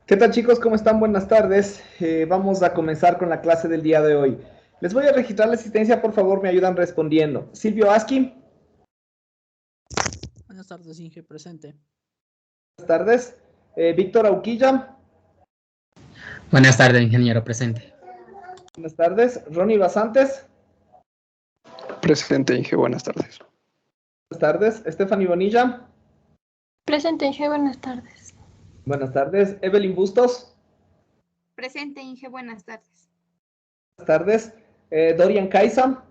¿Qué tal chicos? ¿Cómo están? Buenas tardes. Vamos a comenzar con la clase del día de hoy. Les voy a registrar la asistencia, por favor, me ayudan respondiendo. Silvio Aski. Buenas tardes, Inge, presente. Buenas tardes. Víctor Auquilla. Buenas tardes, ingeniero, presente. Buenas tardes. Ronnie Basantes. Presente, Inge, buenas tardes. Buenas tardes. Stephanie Bonilla. Presente, Inge, buenas tardes. Buenas tardes. Evelyn Bustos. Presente, Inge, buenas tardes. Buenas tardes. Dorian Caiza.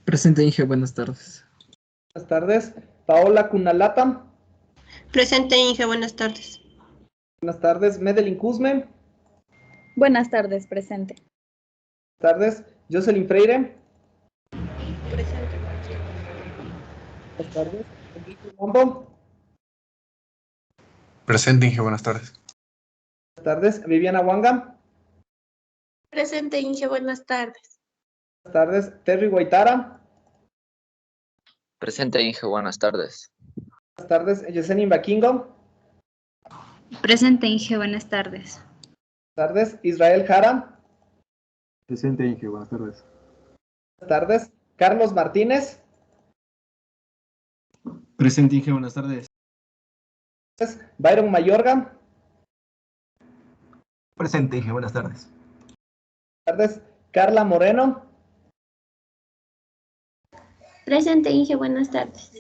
Presente, Inge, buenas tardes. Buenas tardes. Paola Cunalata. Presente, Inge, buenas tardes. Buenas tardes. Medelin Kuzme. Buenas tardes, presente. Buenas tardes. Jocelyn Freire. Presente. Buenas tardes. Enrique Mombo. Presente, Inge, buenas tardes. Buenas tardes. Viviana Wanga. Presente, Inge, buenas tardes. Buenas tardes. Terry Guaitara. Presente, Inge, buenas tardes. Buenas tardes. Yesenia Baquingo. Presente, Inge, buenas tardes. Buenas tardes. Israel Jara. Presente, Inge, buenas tardes. Buenas tardes. Carlos Martínez. Presente, Inge, buenas tardes. Byron Mayorga. Presente, Inge, buenas tardes. Buenas tardes. Carla Moreno. Presente, Inge, buenas tardes.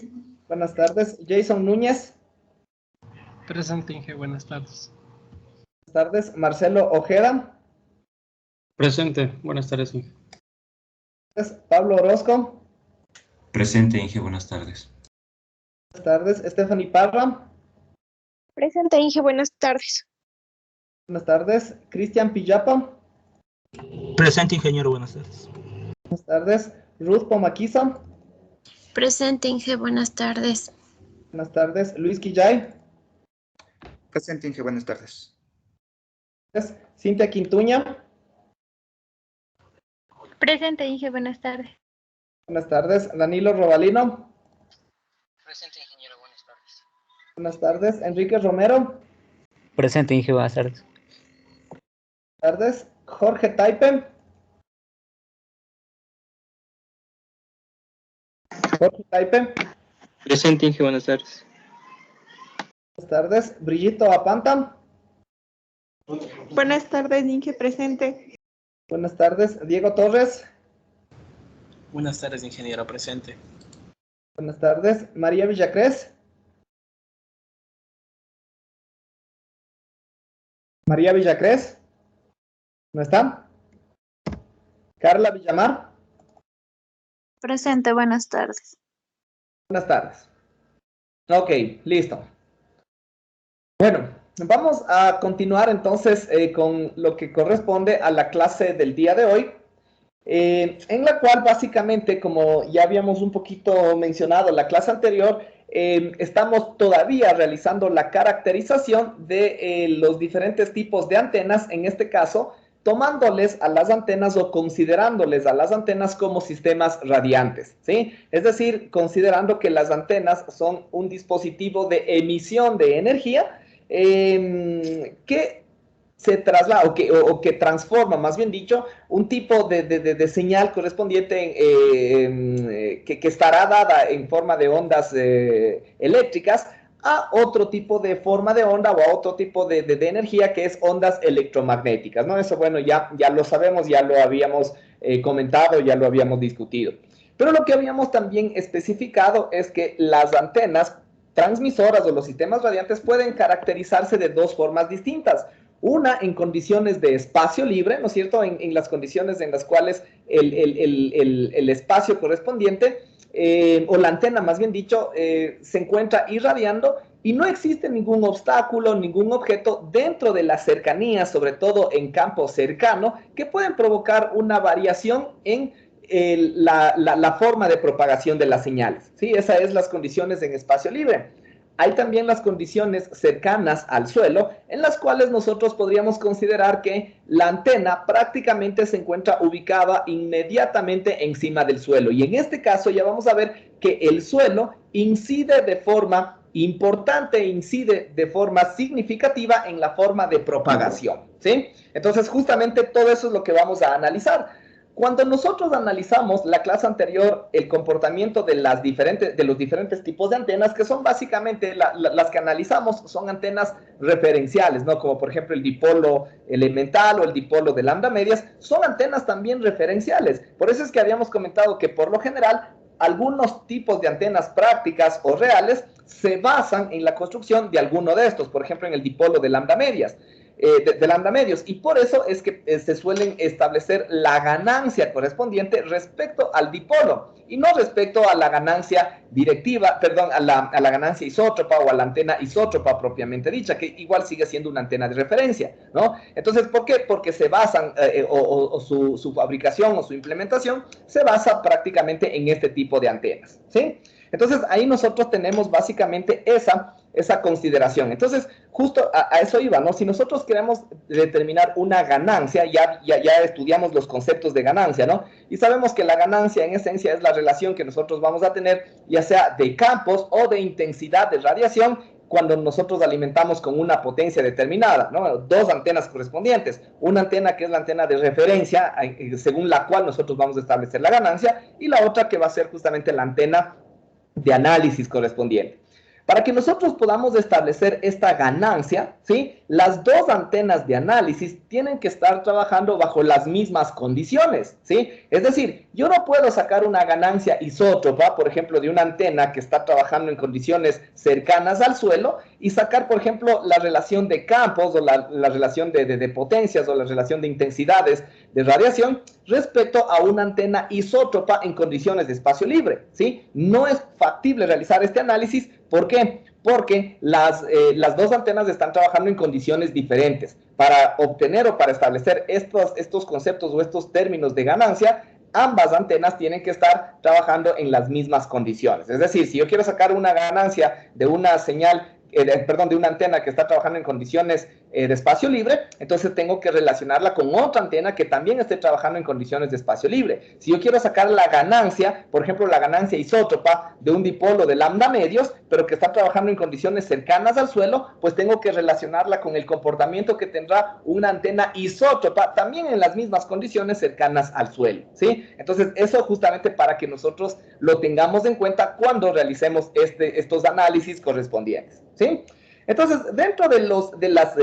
Buenas tardes. Jason Núñez. Presente, Inge, buenas tardes. Buenas tardes. Marcelo Ojeda. Presente, buenas tardes, Inge. Pablo Orozco. Presente, Inge, buenas tardes. Buenas tardes. Stephanie Parra. Presente, Inge, buenas tardes. Buenas tardes. Cristian Pillapa. Presente, ingeniero, buenas tardes. Buenas tardes. Ruth Pomaquiza. Presente, Inge, buenas tardes. Buenas tardes. Luis Quillay. Presente, Inge, buenas tardes. Cintia Quintuña. Presente, Inge, buenas tardes. Buenas tardes. Danilo Robalino. Presente, ingeniero, buenas tardes. Buenas tardes. Enrique Romero. Presente, Inge, buenas tardes. Buenas tardes. Jorge Taipe. Jorge Taipe. Presente, Inge, buenas tardes. Buenas tardes. Brillito Apanta. Buenas tardes, Inge, presente. Buenas tardes. Diego Torres. Buenas tardes, ingeniero, presente. Buenas tardes. María Villacrés. María Villacrés. ¿No está? Carla Villamar. Presente, buenas tardes. Buenas tardes. Ok, listo. Bueno, vamos a continuar entonces con lo que corresponde a la clase del día de hoy, en la cual básicamente, como ya habíamos un poquito mencionado en la clase anterior, estamos todavía realizando la caracterización de los diferentes tipos de antenas, en este caso, tomándoles a las antenas o considerándoles a las antenas como sistemas radiantes, ¿sí? Es decir, considerando que las antenas son un dispositivo de emisión de energía que se traslada o que transforma, más bien dicho, un tipo de señal correspondiente que estará dada en forma de ondas eléctricas a otro tipo de forma de onda o a otro tipo de energía que es ondas electromagnéticas, ¿no? Eso, bueno, ya lo sabemos, ya lo habíamos comentado, ya lo habíamos discutido. Pero lo que habíamos también especificado es que las antenas transmisoras o los sistemas radiantes pueden caracterizarse de dos formas distintas. Una en condiciones de espacio libre, ¿no es cierto? En las condiciones en las cuales el espacio correspondiente, o la antena más bien dicho, se encuentra irradiando y no existe ningún obstáculo, ningún objeto dentro de la cercanía, sobre todo en campo cercano, que pueden provocar una variación en la forma de propagación de las señales, ¿sí? Esas son las condiciones en espacio libre. Hay también las condiciones cercanas al suelo, en las cuales nosotros podríamos considerar que la antena prácticamente se encuentra ubicada inmediatamente encima del suelo. Y en este caso ya vamos a ver que el suelo incide de forma importante e incide de forma significativa en la forma de propagación, ¿sí? Entonces, justamente todo eso es lo que vamos a analizar. Cuando nosotros analizamos la clase anterior, el comportamiento de los diferentes tipos de antenas, que son básicamente las que analizamos, son antenas referenciales, ¿no? Como por ejemplo el dipolo elemental o el dipolo de lambda medias, son antenas también referenciales. Por eso es que habíamos comentado que por lo general, algunos tipos de antenas prácticas o reales se basan en la construcción de alguno de estos, por ejemplo en el dipolo de lambda medias. De lambda medios, y por eso es que se suelen establecer la ganancia correspondiente respecto al dipolo y no respecto a la ganancia directiva, perdón, a la ganancia isótropa o a la antena isótropa propiamente dicha, que igual sigue siendo una antena de referencia, ¿no? Entonces, ¿por qué? Porque se basan, su fabricación o su implementación se basa prácticamente en este tipo de antenas, ¿sí? Entonces, ahí nosotros tenemos básicamente esa consideración. Entonces, justo a eso iba, ¿no? Si nosotros queremos determinar una ganancia, ya estudiamos los conceptos de ganancia, ¿no? Y sabemos que la ganancia, en esencia, es la relación que nosotros vamos a tener, ya sea de campos o de intensidad de radiación, cuando nosotros alimentamos con una potencia determinada, ¿no? Dos antenas correspondientes. Una antena que es la antena de referencia, según la cual nosotros vamos a establecer la ganancia, y la otra que va a ser justamente la antena de análisis correspondiente. Para que nosotros podamos establecer esta ganancia, ¿sí? Las dos antenas de análisis tienen que estar trabajando bajo las mismas condiciones, ¿sí? Es decir, yo no puedo sacar una ganancia isótropa, por ejemplo, de una antena que está trabajando en condiciones cercanas al suelo y sacar, por ejemplo, la relación de campos o la relación de potencias o la relación de intensidades de radiación respecto a una antena isótropa en condiciones de espacio libre, ¿sí? No es factible realizar este análisis. ¿Por qué? Porque las dos antenas están trabajando en condiciones diferentes. Para obtener o para establecer estos conceptos o estos términos de ganancia, ambas antenas tienen que estar trabajando en las mismas condiciones. Es decir, si yo quiero sacar una ganancia de una señal, de una antena que está trabajando en condiciones de espacio libre, entonces tengo que relacionarla con otra antena que también esté trabajando en condiciones de espacio libre. Si yo quiero sacar la ganancia, por ejemplo, la ganancia isótropa de un dipolo de lambda medios, pero que está trabajando en condiciones cercanas al suelo, pues tengo que relacionarla con el comportamiento que tendrá una antena isótropa también en las mismas condiciones cercanas al suelo, ¿sí? Entonces, eso justamente para que nosotros lo tengamos en cuenta cuando realicemos estos análisis correspondientes, ¿sí? Entonces, dentro de las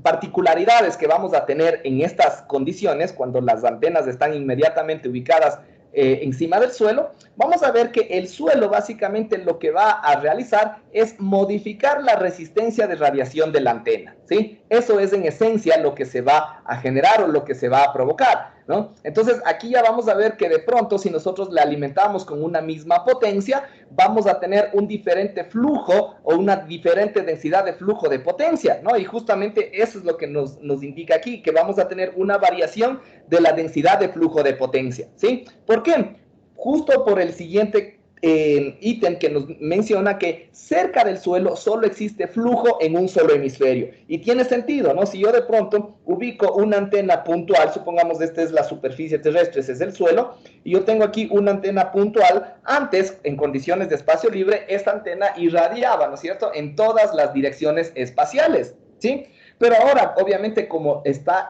particularidades que vamos a tener en estas condiciones, cuando las antenas están inmediatamente ubicadas encima del suelo, vamos a ver que el suelo básicamente lo que va a realizar es modificar la resistencia de radiación de la antena, ¿sí? Eso es en esencia lo que se va a generar o lo que se va a provocar, ¿no? Entonces, aquí ya vamos a ver que de pronto, si nosotros le alimentamos con una misma potencia, vamos a tener un diferente flujo o una diferente densidad de flujo de potencia, ¿no? Y justamente eso es lo que nos indica aquí, que vamos a tener una variación de la densidad de flujo de potencia, ¿sí? ¿Por qué? Justo por el siguiente ítem que nos menciona que cerca del suelo solo existe flujo en un solo hemisferio. Y tiene sentido, ¿no? Si yo de pronto ubico una antena puntual, supongamos esta es la superficie terrestre, ese es el suelo, y yo tengo aquí una antena puntual, antes, en condiciones de espacio libre, esta antena irradiaba, ¿no es cierto?, en todas las direcciones espaciales, ¿sí? Pero ahora, obviamente, como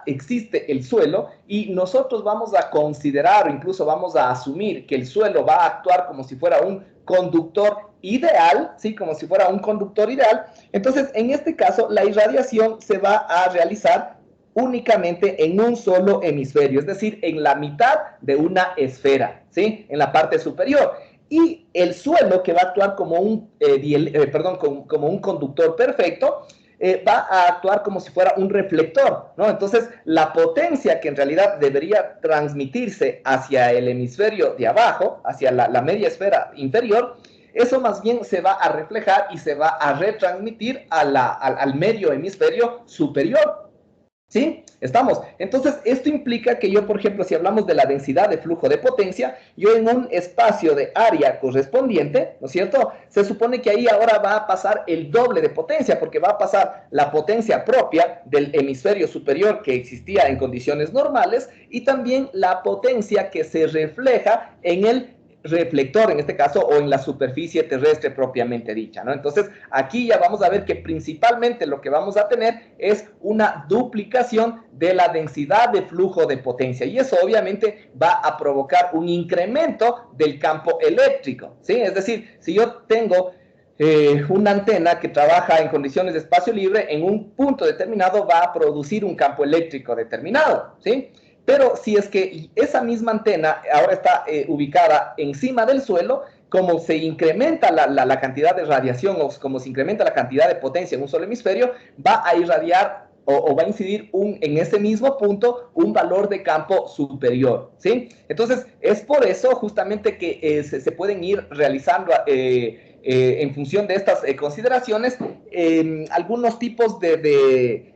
existe el suelo y nosotros vamos a considerar o incluso vamos a asumir que el suelo va a actuar como si fuera un conductor ideal, ¿sí? Como si fuera un conductor ideal. Entonces, en este caso, la irradiación se va a realizar únicamente en un solo hemisferio, es decir, en la mitad de una esfera, ¿sí? En la parte superior. Y el suelo, que va a actuar como como un conductor perfecto, va a actuar como si fuera un reflector, ¿no? Entonces, la potencia que en realidad debería transmitirse hacia el hemisferio de abajo, hacia la media esfera inferior, eso más bien se va a reflejar y se va a retransmitir al medio hemisferio superior, ¿sí? ¿Estamos? Entonces, esto implica que yo, por ejemplo, si hablamos de la densidad de flujo de potencia, yo en un espacio de área correspondiente, ¿no es cierto?, se supone que ahí ahora va a pasar el doble de potencia, porque va a pasar la potencia propia del hemisferio superior que existía en condiciones normales y también la potencia que se refleja en el reflector, en este caso, o en la superficie terrestre propiamente dicha, ¿no? Entonces, aquí ya vamos a ver que principalmente lo que vamos a tener es una duplicación de la densidad de flujo de potencia, y eso obviamente va a provocar un incremento del campo eléctrico, ¿sí? Es decir, si yo tengo una antena que trabaja en condiciones de espacio libre, en un punto determinado va a producir un campo eléctrico determinado, ¿sí? Pero si es que esa misma antena ahora está ubicada encima del suelo, como se incrementa la cantidad de radiación o como se incrementa la cantidad de potencia en un solo hemisferio, va a irradiar o va a incidir en ese mismo punto un valor de campo superior, ¿sí? Entonces, es por eso justamente que se pueden ir realizando en función de estas consideraciones algunos tipos de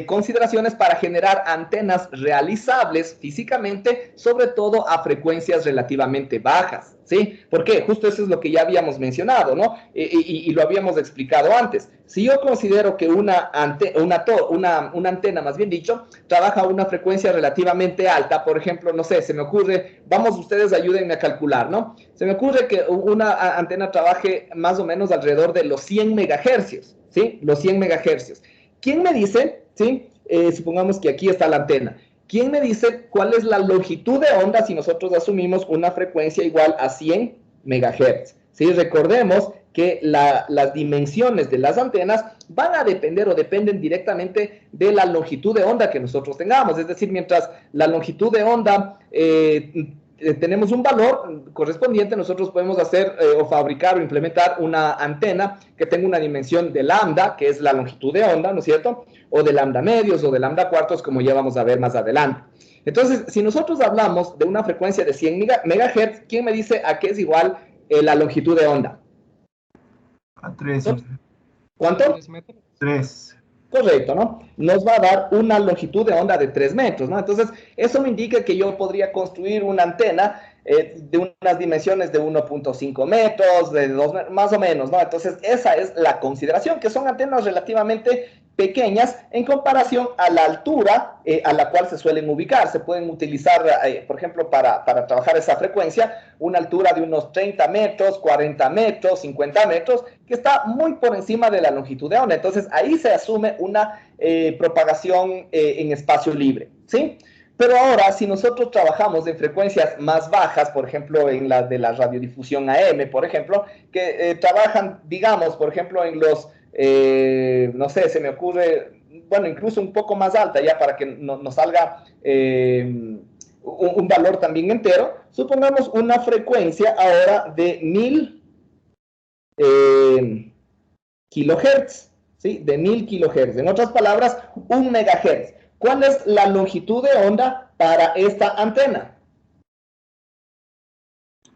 consideraciones para generar antenas realizables físicamente, sobre todo a frecuencias relativamente bajas, ¿sí? Porque justo eso es lo que ya habíamos mencionado, ¿no? Y lo habíamos explicado antes. Si yo considero que una antena, más bien dicho, trabaja a una frecuencia relativamente alta, por ejemplo, no sé, se me ocurre, vamos, ustedes ayúdenme a calcular, ¿no? Se me ocurre que una antena trabaje más o menos alrededor de los 100 megahercios, ¿sí? Los 100 megahercios. ¿Quién me dice, sí? Supongamos que aquí está la antena. ¿Quién me dice cuál es la longitud de onda si nosotros asumimos una frecuencia igual a 100 megahertz? ¿Sí? Recordemos que las dimensiones de las antenas van a depender o dependen directamente de la longitud de onda que nosotros tengamos. Es decir, mientras la longitud de onda tenemos un valor correspondiente, nosotros podemos hacer o fabricar o implementar una antena que tenga una dimensión de lambda, que es la longitud de onda, ¿no es cierto? O de lambda medios o de lambda cuartos, como ya vamos a ver más adelante. Entonces, si nosotros hablamos de una frecuencia de 100 megahertz, ¿quién me dice a qué es igual la longitud de onda? A 3. ¿Cuánto? 3 metros. 3. Correcto, ¿no? Nos va a dar una longitud de onda de 3 metros, ¿no? Entonces, eso me indica que yo podría construir una antena de unas dimensiones de 1.5 metros, de 2 metros, más o menos, ¿no? Entonces, esa es la consideración, que son antenas relativamente pequeñas en comparación a la altura a la cual se suelen ubicar. Se pueden utilizar, por ejemplo, para trabajar esa frecuencia, una altura de unos 30 metros, 40 metros, 50 metros, que está muy por encima de la longitud de onda. Entonces, ahí se asume una propagación en espacio libre, ¿sí? Pero ahora, si nosotros trabajamos en frecuencias más bajas, por ejemplo, en la de la radiodifusión AM, por ejemplo, que trabajan, digamos, por ejemplo, en los no sé, se me ocurre, bueno, incluso un poco más alta ya para que nos salga un valor también entero. Supongamos una frecuencia ahora de 1000 kilohertz, ¿sí? De 1000 kilohertz. En otras palabras, 1 megahertz. ¿Cuál es la longitud de onda para esta antena?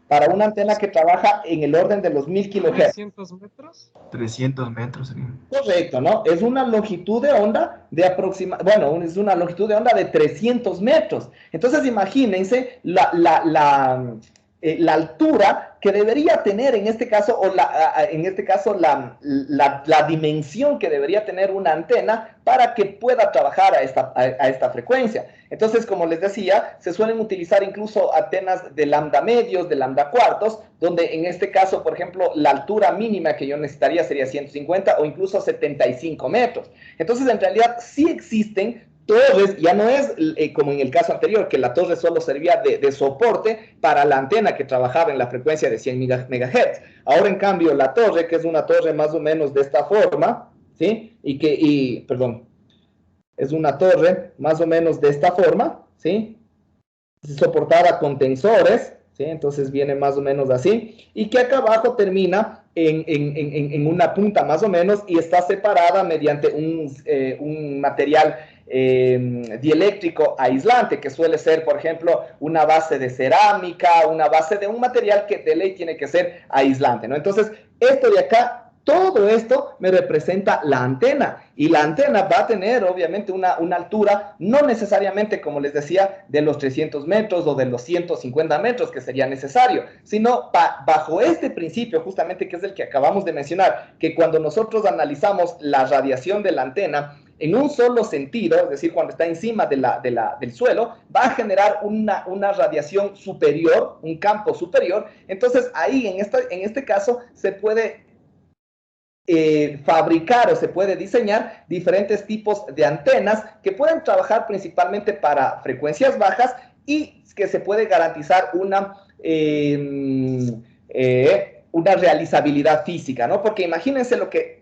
Para una antena que trabaja en el orden de los 1000 kilohertz. ¿300 metros? 300 metros. Correcto, ¿no? Es una longitud de onda de es una longitud de onda de 300 metros. Entonces, imagínense la altura que debería tener en este caso, la dimensión que debería tener una antena para que pueda trabajar a esta frecuencia. Entonces, como les decía, se suelen utilizar incluso antenas de lambda medios, de lambda cuartos, donde en este caso, por ejemplo, la altura mínima que yo necesitaría sería 150 o incluso 75 metros. Entonces, en realidad, sí existen torres, ya no es como en el caso anterior, que la torre solo servía de soporte para la antena que trabajaba en la frecuencia de 100 megahertz. Ahora, en cambio, la torre, que es una torre más o menos de esta forma, ¿sí? Es una torre más o menos de esta forma, ¿sí? Soportada con tensores, ¿sí? Entonces viene más o menos así, y que acá abajo termina en una punta más o menos y está separada mediante un material dieléctrico aislante, que suele ser, por ejemplo, una base de cerámica, una base de un material que de ley tiene que ser aislante, ¿no? Entonces, esto de acá, todo esto me representa la antena, y la antena va a tener obviamente una altura, no necesariamente, como les decía, de los 300 metros o de los 150 metros que sería necesario, sino bajo este principio justamente, que es el que acabamos de mencionar, que cuando nosotros analizamos la radiación de la antena, en un solo sentido, es decir, cuando está encima del suelo, va a generar una radiación superior, un campo superior. Entonces, ahí, en este caso, se puede fabricar o se puede diseñar diferentes tipos de antenas que pueden trabajar principalmente para frecuencias bajas y que se puede garantizar una realizabilidad física, ¿no? Porque imagínense lo que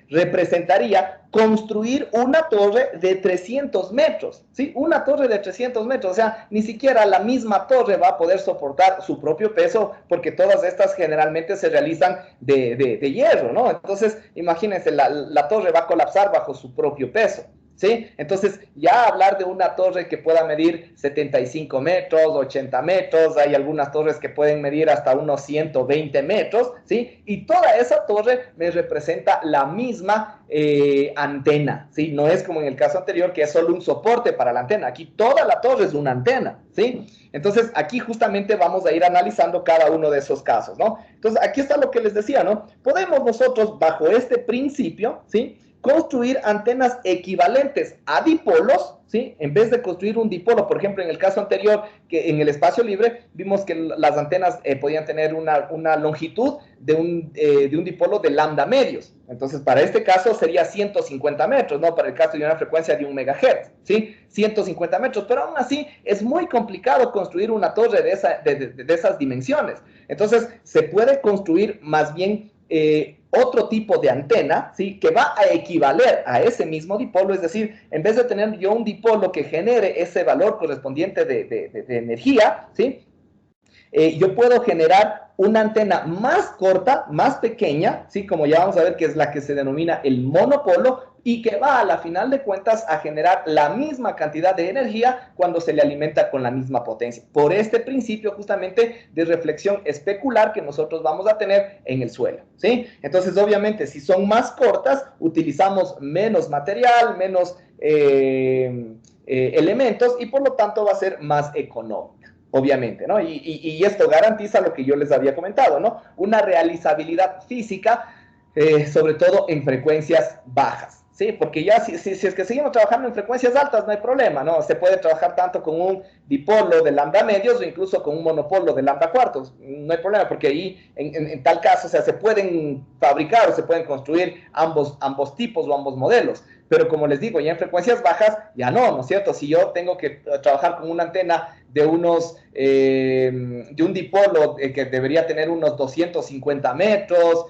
representaría construir una torre de 300 metros, ¿sí? Una torre de 300 metros, o sea, ni siquiera la misma torre va a poder soportar su propio peso, porque todas estas generalmente se realizan de hierro, ¿no? Entonces, imagínense, la torre va a colapsar bajo su propio peso, ¿sí? Entonces, ya hablar de una torre que pueda medir 75 metros, 80 metros, hay algunas torres que pueden medir hasta unos 120 metros, ¿sí? Y toda esa torre me representa la misma antena, ¿sí? No es como en el caso anterior, que es solo un soporte para la antena. Aquí toda la torre es una antena, ¿sí? Entonces, aquí justamente vamos a ir analizando cada uno de esos casos, ¿no? Entonces, aquí está lo que les decía, ¿no? Podemos nosotros, bajo este principio, ¿sí?, construir antenas equivalentes a dipolos, ¿sí? En vez de construir un dipolo, por ejemplo, en el caso anterior, que en el espacio libre, vimos que las antenas podían tener una longitud de un dipolo de lambda medios. Entonces, para este caso sería 150 metros, ¿no? Para el caso de una frecuencia de 1 megahertz, ¿sí? 150 metros, pero aún así es muy complicado construir una torre de esas dimensiones. Entonces, se puede construir más bien otro tipo de antena, ¿sí?, que va a equivaler a ese mismo dipolo, es decir, en vez de tener yo un dipolo que genere ese valor correspondiente de energía, ¿sí?, yo puedo generar una antena más corta, más pequeña, ¿sí?, como ya vamos a ver, que es la que se denomina el monopolo, y que va a la final de cuentas a generar la misma cantidad de energía cuando se le alimenta con la misma potencia, por este principio justamente de reflexión especular que nosotros vamos a tener en el suelo, ¿sí? Entonces, obviamente, si son más cortas, utilizamos menos material, menos elementos, y por lo tanto va a ser más económica, obviamente, ¿no? Y esto garantiza lo que yo les había comentado, ¿no? Una realizabilidad física, sobre todo en frecuencias bajas. Sí, porque ya si es que seguimos trabajando en frecuencias altas, no hay problema, ¿no? Se puede trabajar tanto con un dipolo de lambda medios o incluso con un monopolo de lambda cuartos. No hay problema, porque ahí, en tal caso, o sea, se pueden fabricar o se pueden construir ambos tipos o ambos modelos. Pero como les digo, ya en frecuencias bajas, ya no es cierto? Si yo tengo que trabajar con una antena de un dipolo que debería tener unos 250 metros,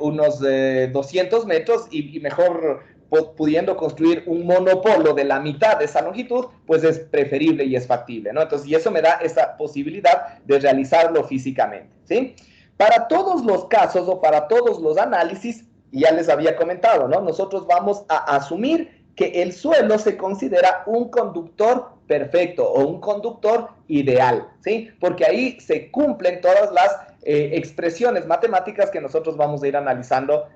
unos 200 metros, y mejor pudiendo construir un monopolo de la mitad de esa longitud, pues es preferible y es factible, ¿no? Entonces, y eso me da esa posibilidad de realizarlo físicamente, ¿sí? Para todos los casos o para todos los análisis, ya les había comentado, ¿no? Nosotros vamos a asumir que el suelo se considera un conductor perfecto o un conductor ideal, ¿sí? Porque ahí se cumplen todas las expresiones matemáticas que nosotros vamos a ir analizando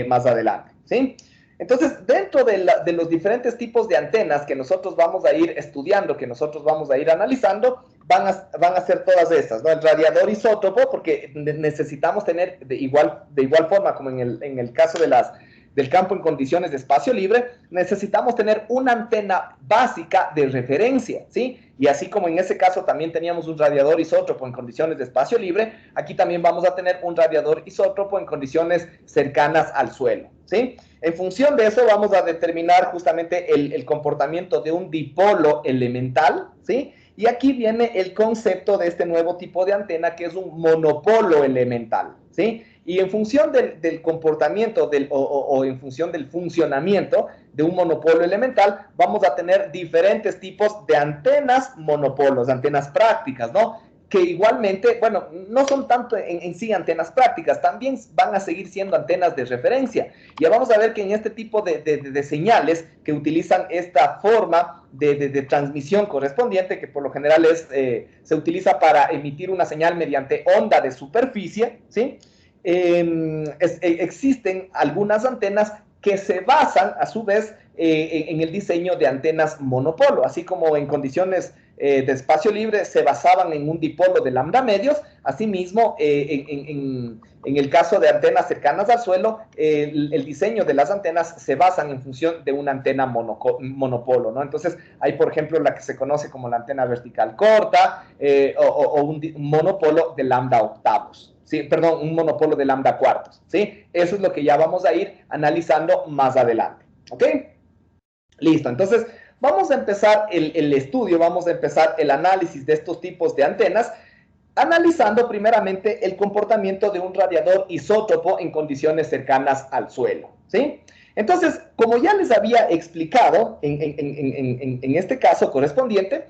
más adelante, ¿sí? Entonces, dentro de los diferentes tipos de antenas que nosotros vamos a ir estudiando, que nosotros vamos a ir analizando, van a ser todas estas, ¿no? El radiador isótropo, porque necesitamos tener de igual forma como en el caso del campo en condiciones de espacio libre, necesitamos tener una antena básica de referencia, ¿sí? Y así como en ese caso también teníamos un radiador isótropo en condiciones de espacio libre, aquí también vamos a tener un radiador isótropo en condiciones cercanas al suelo, ¿sí? En función de eso vamos a determinar justamente el comportamiento de un dipolo elemental, ¿sí? Y aquí viene el concepto de este nuevo tipo de antena, que es un monopolo elemental, ¿sí? Y en función del comportamiento o en función del funcionamiento de un monopolo elemental, vamos a tener diferentes tipos de antenas monopolos, antenas prácticas, ¿no? Que igualmente, bueno, no son tanto en sí antenas prácticas, también van a seguir siendo antenas de referencia. Ya vamos a ver que en este tipo de señales que utilizan esta forma de transmisión correspondiente, que por lo general se utiliza para emitir una señal mediante onda de superficie, ¿sí? Existen algunas antenas que se basan, a su vez, en el diseño de antenas monopolo, así como en condiciones de espacio libre se basaban en un dipolo de lambda medios. Asimismo, en el caso de antenas cercanas al suelo, el diseño de las antenas se basan en función de una antena monopolo, ¿no? Entonces, hay, por ejemplo, la que se conoce como la antena vertical corta o un monopolo de lambda octavos. Sí, perdón, un monopolo de lambda cuartos, ¿sí? Eso es lo que ya vamos a ir analizando más adelante, ¿ok? Listo, entonces vamos a empezar el estudio, vamos a empezar el análisis de estos tipos de antenas, analizando primeramente el comportamiento de un radiador isótropo en condiciones cercanas al suelo, ¿sí? Entonces, como ya les había explicado en este caso correspondiente,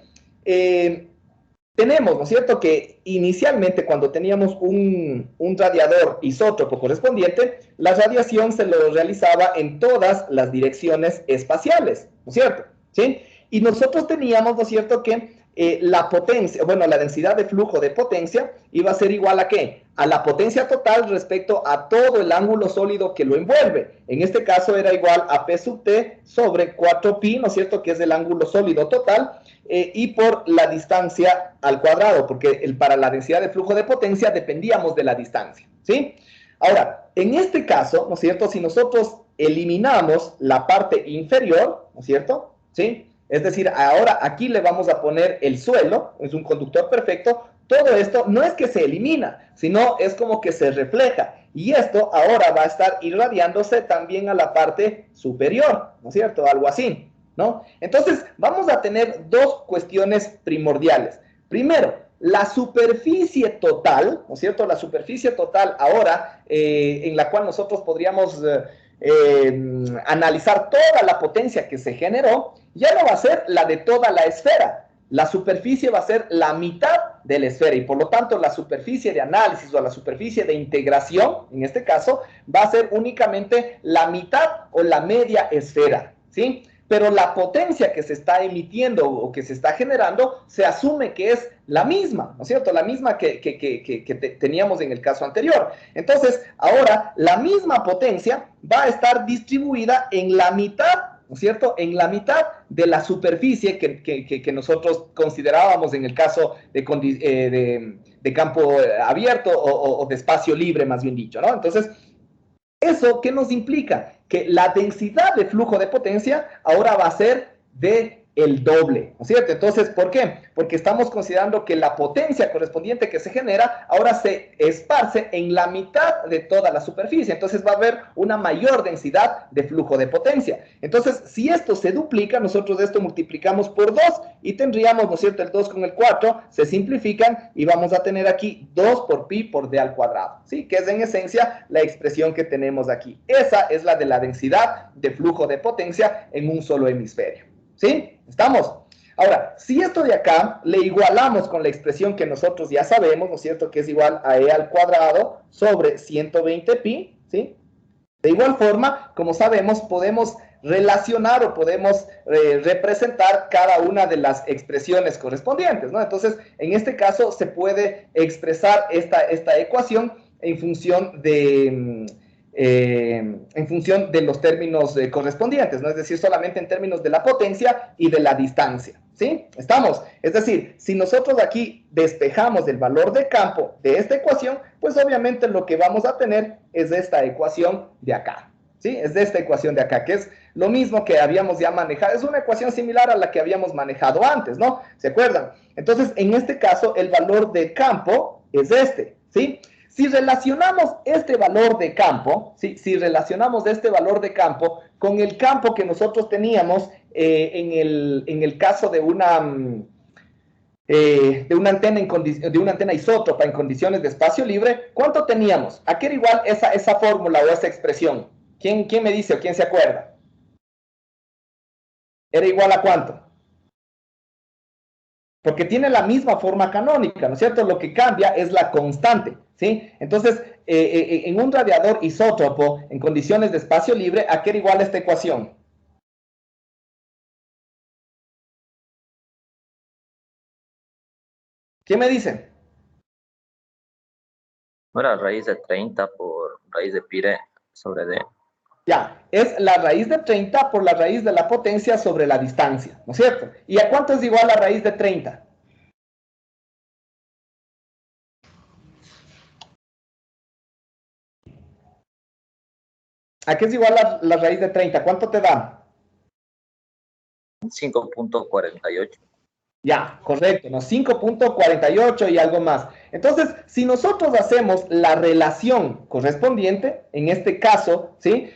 tenemos, ¿no es cierto?, que inicialmente cuando teníamos un radiador isótropo correspondiente, la radiación se lo realizaba en todas las direcciones espaciales, ¿no es cierto? ¿Sí? Y nosotros teníamos, ¿no es cierto?, que la potencia, bueno, la densidad de flujo de potencia iba a ser igual a ¿qué? A la potencia total respecto a todo el ángulo sólido que lo envuelve. En este caso era igual a P sub T sobre 4pi, ¿no es cierto?, que es el ángulo sólido total, y por la distancia al cuadrado, porque para la densidad de flujo de potencia dependíamos de la distancia, ¿sí? Ahora, en este caso, ¿no es cierto?, si nosotros eliminamos la parte inferior, ¿no es cierto?, ¿sí? Es decir, ahora aquí le vamos a poner el suelo, es un conductor perfecto. Todo esto no es que se elimina, sino es como que se refleja. Y esto ahora va a estar irradiándose también a la parte superior, ¿no es cierto? Algo así, ¿no? Entonces, vamos a tener dos cuestiones primordiales. Primero, la superficie total, ¿no es cierto? La superficie total ahora, en la cual nosotros podríamos analizar toda la potencia que se generó, ya no va a ser la de toda la esfera. La superficie va a ser la mitad de la esfera y por lo tanto la superficie de análisis o la superficie de integración, en este caso, va a ser únicamente la mitad o la media esfera, ¿sí? Pero la potencia que se está emitiendo o que se está generando se asume que es la misma, ¿no es cierto? La misma que teníamos en el caso anterior. Entonces, ahora la misma potencia va a estar distribuida en la mitad, ¿no es cierto?, en la mitad de la superficie que nosotros considerábamos en el caso de campo abierto o de espacio libre, más bien dicho, ¿no? Entonces, ¿eso qué nos implica? Que la densidad de flujo de potencia ahora va a ser de el doble, ¿no es cierto? Entonces, ¿por qué? Porque estamos considerando que la potencia correspondiente que se genera ahora se esparce en la mitad de toda la superficie. Entonces va a haber una mayor densidad de flujo de potencia. Entonces, si esto se duplica, nosotros esto multiplicamos por 2 y tendríamos, ¿no es cierto?, el 2 con el 4 se simplifican y vamos a tener aquí 2 por pi por d al cuadrado, ¿sí? Que es en esencia la expresión que tenemos aquí. Esa es la de la densidad de flujo de potencia en un solo hemisferio, ¿sí? ¿Estamos? Ahora, si esto de acá le igualamos con la expresión que nosotros ya sabemos, ¿no es cierto?, que es igual a e al cuadrado sobre 120 pi, ¿sí? De igual forma, como sabemos, podemos relacionar o podemos representar cada una de las expresiones correspondientes, ¿no? Entonces, en este caso se puede expresar esta ecuación en función de los términos correspondientes, ¿no? Es decir, solamente en términos de la potencia y de la distancia, ¿sí? ¿Estamos? Es decir, si nosotros aquí despejamos el valor de campo de esta ecuación, pues obviamente lo que vamos a tener es esta ecuación de acá, ¿sí? Es de esta ecuación de acá, que es lo mismo que habíamos ya manejado. Es una ecuación similar a la que habíamos manejado antes, ¿no? ¿Se acuerdan? Entonces, en este caso, el valor de campo es este, ¿sí? Si relacionamos este valor de campo, ¿sí? Si relacionamos este valor de campo con el campo que nosotros teníamos en el caso de una antena isótropa en condiciones de espacio libre, ¿cuánto teníamos? ¿A qué era igual esa fórmula o esa expresión? ¿Quién me dice o quién se acuerda? ¿Era igual a cuánto? Porque tiene la misma forma canónica, ¿no es cierto? Lo que cambia es la constante, ¿sí? Entonces, en un radiador isótropo en condiciones de espacio libre, ¿a qué era igual esta ecuación? ¿Quién me dice? ¿No era raíz de 30 por raíz de pi sobre d? Ya, es la raíz de 30 por la raíz de la potencia sobre la distancia, ¿no es cierto? ¿Y a cuánto es igual la raíz de 30? ¿A qué es igual la raíz de 30? ¿Cuánto te da? 5.48. Ya, correcto, ¿no? 5.48 y algo más. Entonces, si nosotros hacemos la relación correspondiente, en este caso, ¿sí?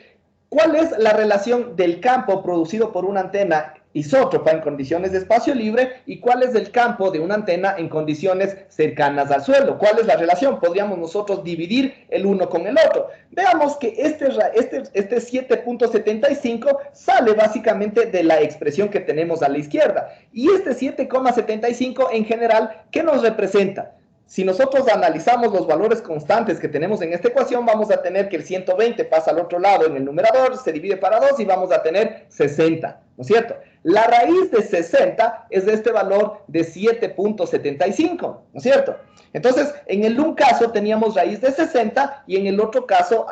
¿Cuál es la relación del campo producido por una antena isótropa en condiciones de espacio libre y cuál es el campo de una antena en condiciones cercanas al suelo? ¿Cuál es la relación? Podríamos nosotros dividir el uno con el otro. Veamos que este 7.75 sale básicamente de la expresión que tenemos a la izquierda. Y este 7,75 en general, ¿qué nos representa? Si nosotros analizamos los valores constantes que tenemos en esta ecuación, vamos a tener que el 120 pasa al otro lado en el numerador, se divide para 2 y vamos a tener 60, ¿no es cierto? La raíz de 60 es de este valor de 7.75, ¿no es cierto? Entonces, en el un caso teníamos raíz de 60 y en el otro caso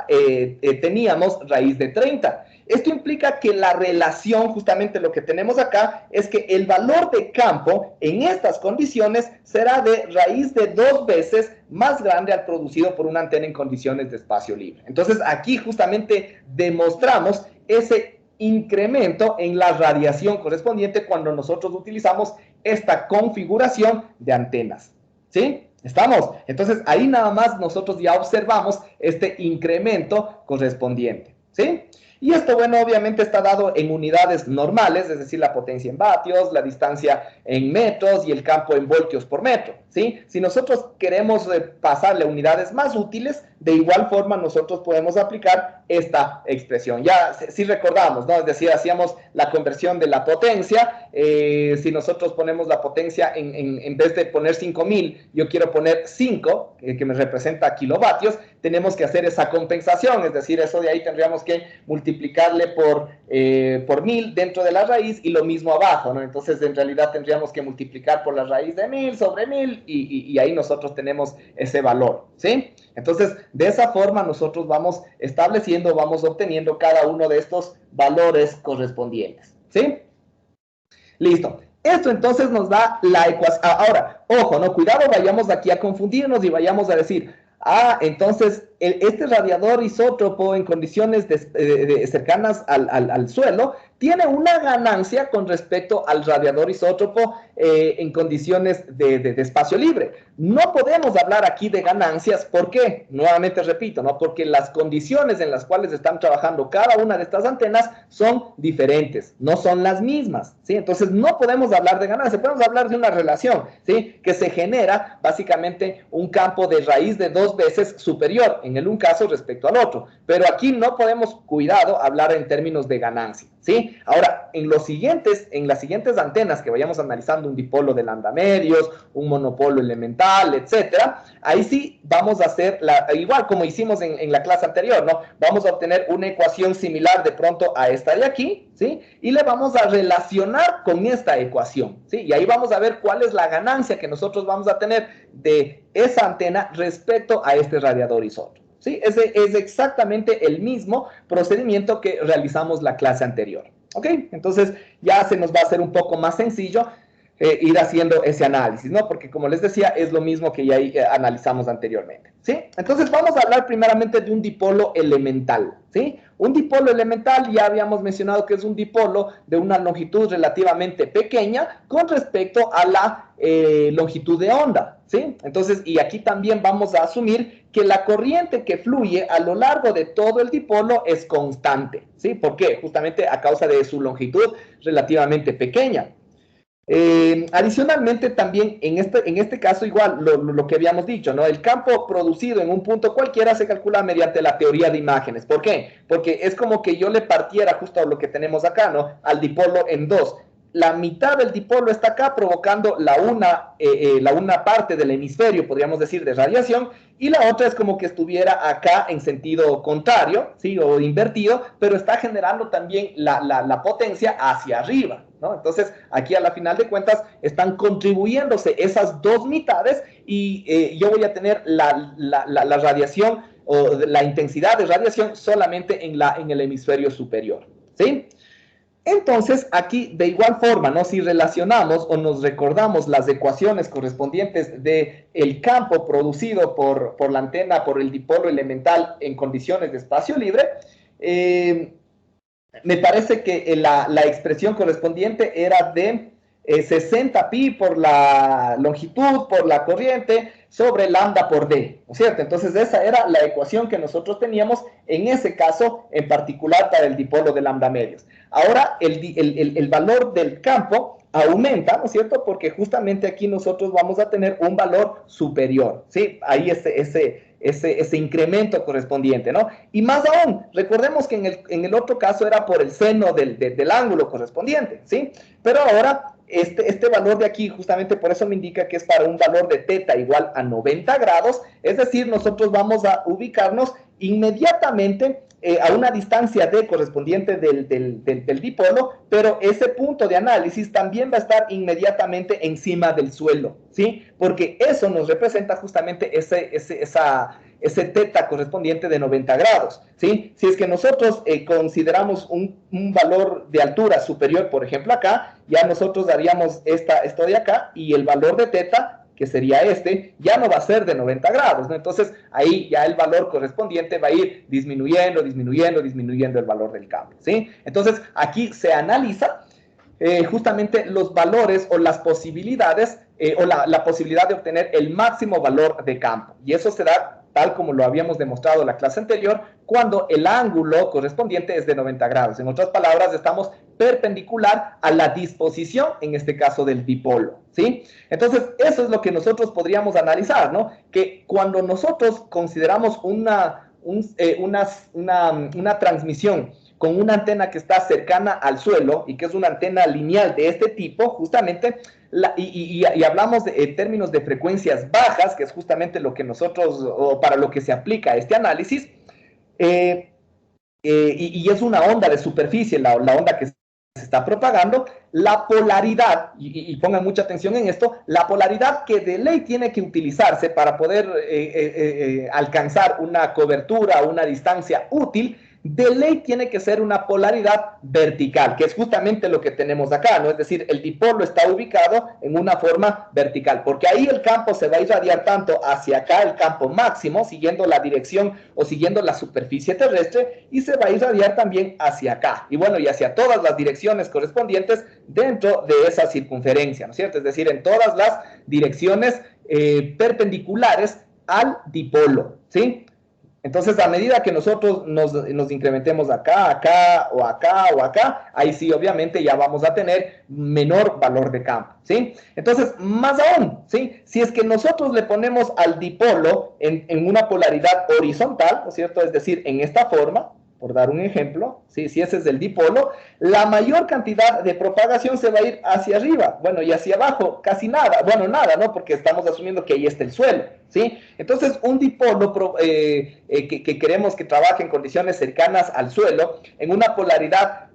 teníamos raíz de 30. Esto implica que la relación, justamente lo que tenemos acá, es que el valor de campo en estas condiciones será de raíz de 2 veces más grande al producido por una antena en condiciones de espacio libre. Entonces, aquí justamente demostramos ese incremento en la radiación correspondiente cuando nosotros utilizamos esta configuración de antenas. ¿Sí? ¿Estamos? Entonces, ahí nada más nosotros ya observamos este incremento correspondiente. ¿Sí? Y esto, bueno, obviamente está dado en unidades normales, es decir, la potencia en vatios, la distancia en metros y el campo en voltios por metro, ¿sí? Si nosotros queremos pasarle a unidades más útiles, de igual forma nosotros podemos aplicar esta expresión. Ya, si recordamos, ¿no? Es decir, hacíamos la conversión de la potencia. Si nosotros ponemos la potencia en vez de poner 5000, yo quiero poner 5, que me representa kilovatios, tenemos que hacer esa compensación, es decir, eso de ahí tendríamos que multiplicarle por 1000 dentro de la raíz y lo mismo abajo, ¿no? Entonces, en realidad tendríamos que multiplicar por la raíz de 1000 sobre 1000 y ahí nosotros tenemos ese valor, ¿sí? Entonces, de esa forma nosotros vamos estableciendo, vamos obteniendo cada uno de estos valores correspondientes, ¿sí? Listo. Esto entonces nos da la ecuación. Ahora, ojo, no, cuidado, vayamos aquí a confundirnos y vayamos a decir, entonces, este radiador isótropo en condiciones cercanas al suelo tiene una ganancia con respecto al radiador isótropo en condiciones de espacio libre. No podemos hablar aquí de ganancias, ¿por qué? Nuevamente repito, ¿no? Porque las condiciones en las cuales están trabajando cada una de estas antenas son diferentes, no son las mismas, ¿sí? Entonces, no podemos hablar de ganancias, podemos hablar de una relación, ¿sí? Que se genera básicamente un campo de raíz de 2 veces superior en el un caso respecto al otro, pero aquí no podemos, cuidado, hablar en términos de ganancia, ¿sí? Ahora, en las siguientes antenas que vayamos analizando, un dipolo de lambda medios, un monopolo elemental, etcétera, ahí sí vamos a hacer, igual como hicimos en la clase anterior, ¿no? Vamos a obtener una ecuación similar de pronto a esta de aquí, ¿sí? Y le vamos a relacionar con esta ecuación, ¿sí? Y ahí vamos a ver cuál es la ganancia que nosotros vamos a tener de esa antena respecto a este radiador isótropo, ¿sí? Ese es exactamente el mismo procedimiento que realizamos la clase anterior, ¿ok? Entonces ya se nos va a hacer un poco más sencillo ir haciendo ese análisis, ¿no? Porque como les decía, es lo mismo que ya analizamos anteriormente, ¿sí? Entonces vamos a hablar primeramente de un dipolo elemental, ¿sí? Un dipolo elemental ya habíamos mencionado que es un dipolo de una longitud relativamente pequeña con respecto a la longitud de onda, ¿sí? Entonces, y aquí también vamos a asumir que la corriente que fluye a lo largo de todo el dipolo es constante, ¿sí? ¿Por qué? Justamente a causa de su longitud relativamente pequeña. Adicionalmente también en este caso igual lo que habíamos dicho, ¿no? El campo producido en un punto cualquiera se calcula mediante la teoría de imágenes. ¿Por qué? Porque es como que yo le partiera justo a lo que tenemos acá, ¿no? Al dipolo en 2. La mitad del dipolo está acá provocando la una parte del hemisferio, podríamos decir, de radiación, y la otra es como que estuviera acá en sentido contrario, ¿sí? O invertido, pero está generando también la potencia hacia arriba, ¿no? Entonces, aquí a la final de cuentas están contribuyéndose esas dos mitades y yo voy a tener la radiación o la intensidad de radiación solamente en el hemisferio superior, ¿sí? Entonces, aquí de igual forma, ¿no? Si relacionamos o nos recordamos las ecuaciones correspondientes del campo producido por la antena, por el dipolo elemental en condiciones de espacio libre, me parece que la expresión correspondiente era de 60 pi por la longitud, por la corriente, sobre lambda por d, ¿no es cierto? Entonces esa era la ecuación que nosotros teníamos en ese caso en particular para el dipolo de lambda medios. Ahora el valor del campo aumenta, ¿no es cierto? Porque justamente aquí nosotros vamos a tener un valor superior, ¿sí? Ahí ese incremento correspondiente, ¿no? Y más aún, recordemos que en el otro caso era por el seno del ángulo correspondiente, ¿sí? Pero ahora este valor de aquí, justamente por eso me indica que es para un valor de teta igual a 90 grados, es decir, nosotros vamos a ubicarnos inmediatamente a una distancia d correspondiente del dipolo, pero ese punto de análisis también va a estar inmediatamente encima del suelo, ¿sí? Porque eso nos representa justamente ese teta correspondiente de 90 grados, ¿sí? Si es que nosotros consideramos un valor de altura superior, por ejemplo acá, ya nosotros daríamos esto de acá y el valor de teta, que sería ya no va a ser de 90 grados, ¿no? Entonces, ahí ya el valor correspondiente va a ir disminuyendo el valor del campo, ¿sí? Entonces, aquí se analiza justamente los valores o las posibilidades o la posibilidad de obtener el máximo valor de campo. Y eso se da tal como lo habíamos demostrado en la clase anterior, cuando el ángulo correspondiente es de 90 grados. En otras palabras, estamos perpendicular a la disposición, en este caso del dipolo, ¿sí? Entonces, eso es lo que nosotros podríamos analizar, ¿no? Que cuando nosotros consideramos una transmisión con una antena que está cercana al suelo y que es una antena lineal de este tipo, justamente, y hablamos en términos de frecuencias bajas, que es justamente lo que nosotros, o para lo que se aplica este análisis, y es una onda de superficie, la onda que se está propagando, la polaridad, y pongan mucha atención en esto, la polaridad que de ley tiene que utilizarse para poder alcanzar una cobertura, una distancia útil, de ley tiene que ser una polaridad vertical, que es justamente lo que tenemos acá, ¿no? Es decir, el dipolo está ubicado en una forma vertical, porque ahí el campo se va a irradiar tanto hacia acá, el campo máximo, siguiendo la dirección o siguiendo la superficie terrestre, y se va a irradiar también hacia acá, y bueno, y hacia todas las direcciones correspondientes dentro de esa circunferencia, ¿no es cierto? Es decir, en todas las direcciones perpendiculares al dipolo, ¿sí? Entonces, a medida que nosotros nos incrementemos acá, o acá, ahí sí, obviamente, ya vamos a tener menor valor de campo, ¿sí? Entonces, más aún, ¿sí? Si es que nosotros le ponemos al dipolo en una polaridad horizontal, ¿no es cierto? Es decir, en esta forma, por dar un ejemplo, ¿sí? Si ese es el dipolo, la mayor cantidad de propagación se va a ir hacia arriba, bueno, y hacia abajo casi nada, bueno, nada, ¿no? Porque estamos asumiendo que ahí está el suelo, ¿sí? Entonces, un dipolo que queremos que trabaje en condiciones cercanas al suelo, en una polaridad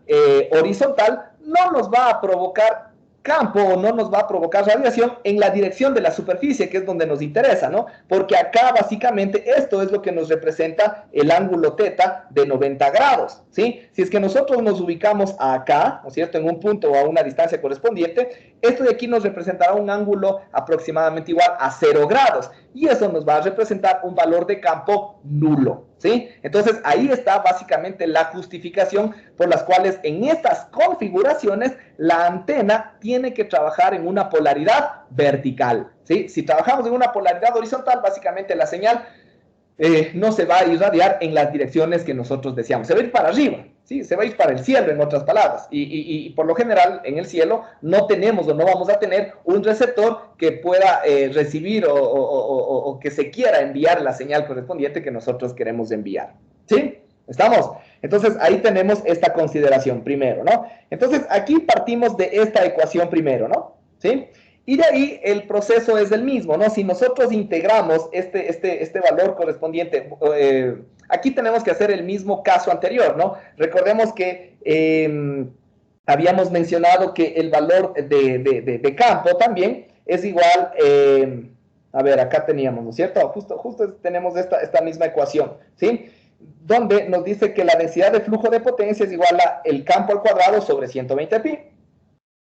horizontal, no nos va a provocar campo o no nos va a provocar radiación en la dirección de la superficie, que es donde nos interesa, ¿no? Porque acá básicamente esto es lo que nos representa el ángulo teta de 90 grados, ¿sí? Si es que nosotros nos ubicamos acá, ¿no es cierto?, en un punto o a una distancia correspondiente, esto de aquí nos representará un ángulo aproximadamente igual a 0 grados, y eso nos va a representar un valor de campo nulo, ¿sí? Entonces, ahí está básicamente la justificación por las cuales en estas configuraciones la antena tiene que trabajar en una polaridad vertical, ¿sí? Si trabajamos en una polaridad horizontal, básicamente la señal no se va a irradiar en las direcciones que nosotros deseamos, se va a ir para arriba, ¿sí? Se va a ir para el cielo, en otras palabras, y por lo general en el cielo no tenemos o no vamos a tener un receptor que pueda recibir o que se quiera enviar la señal correspondiente que nosotros queremos enviar, ¿sí? ¿Estamos? Entonces ahí tenemos esta consideración primero, ¿no? Entonces aquí partimos de esta ecuación primero, ¿no? ¿Sí? Y de ahí el proceso es el mismo, ¿no? Si nosotros integramos este valor correspondiente, aquí tenemos que hacer el mismo caso anterior, ¿no? Recordemos que habíamos mencionado que el valor de campo también es igual A ver, acá teníamos, ¿no es cierto? Justo tenemos esta misma ecuación, ¿sí? Donde nos dice que la densidad de flujo de potencia es igual a el campo al cuadrado sobre 120 pi.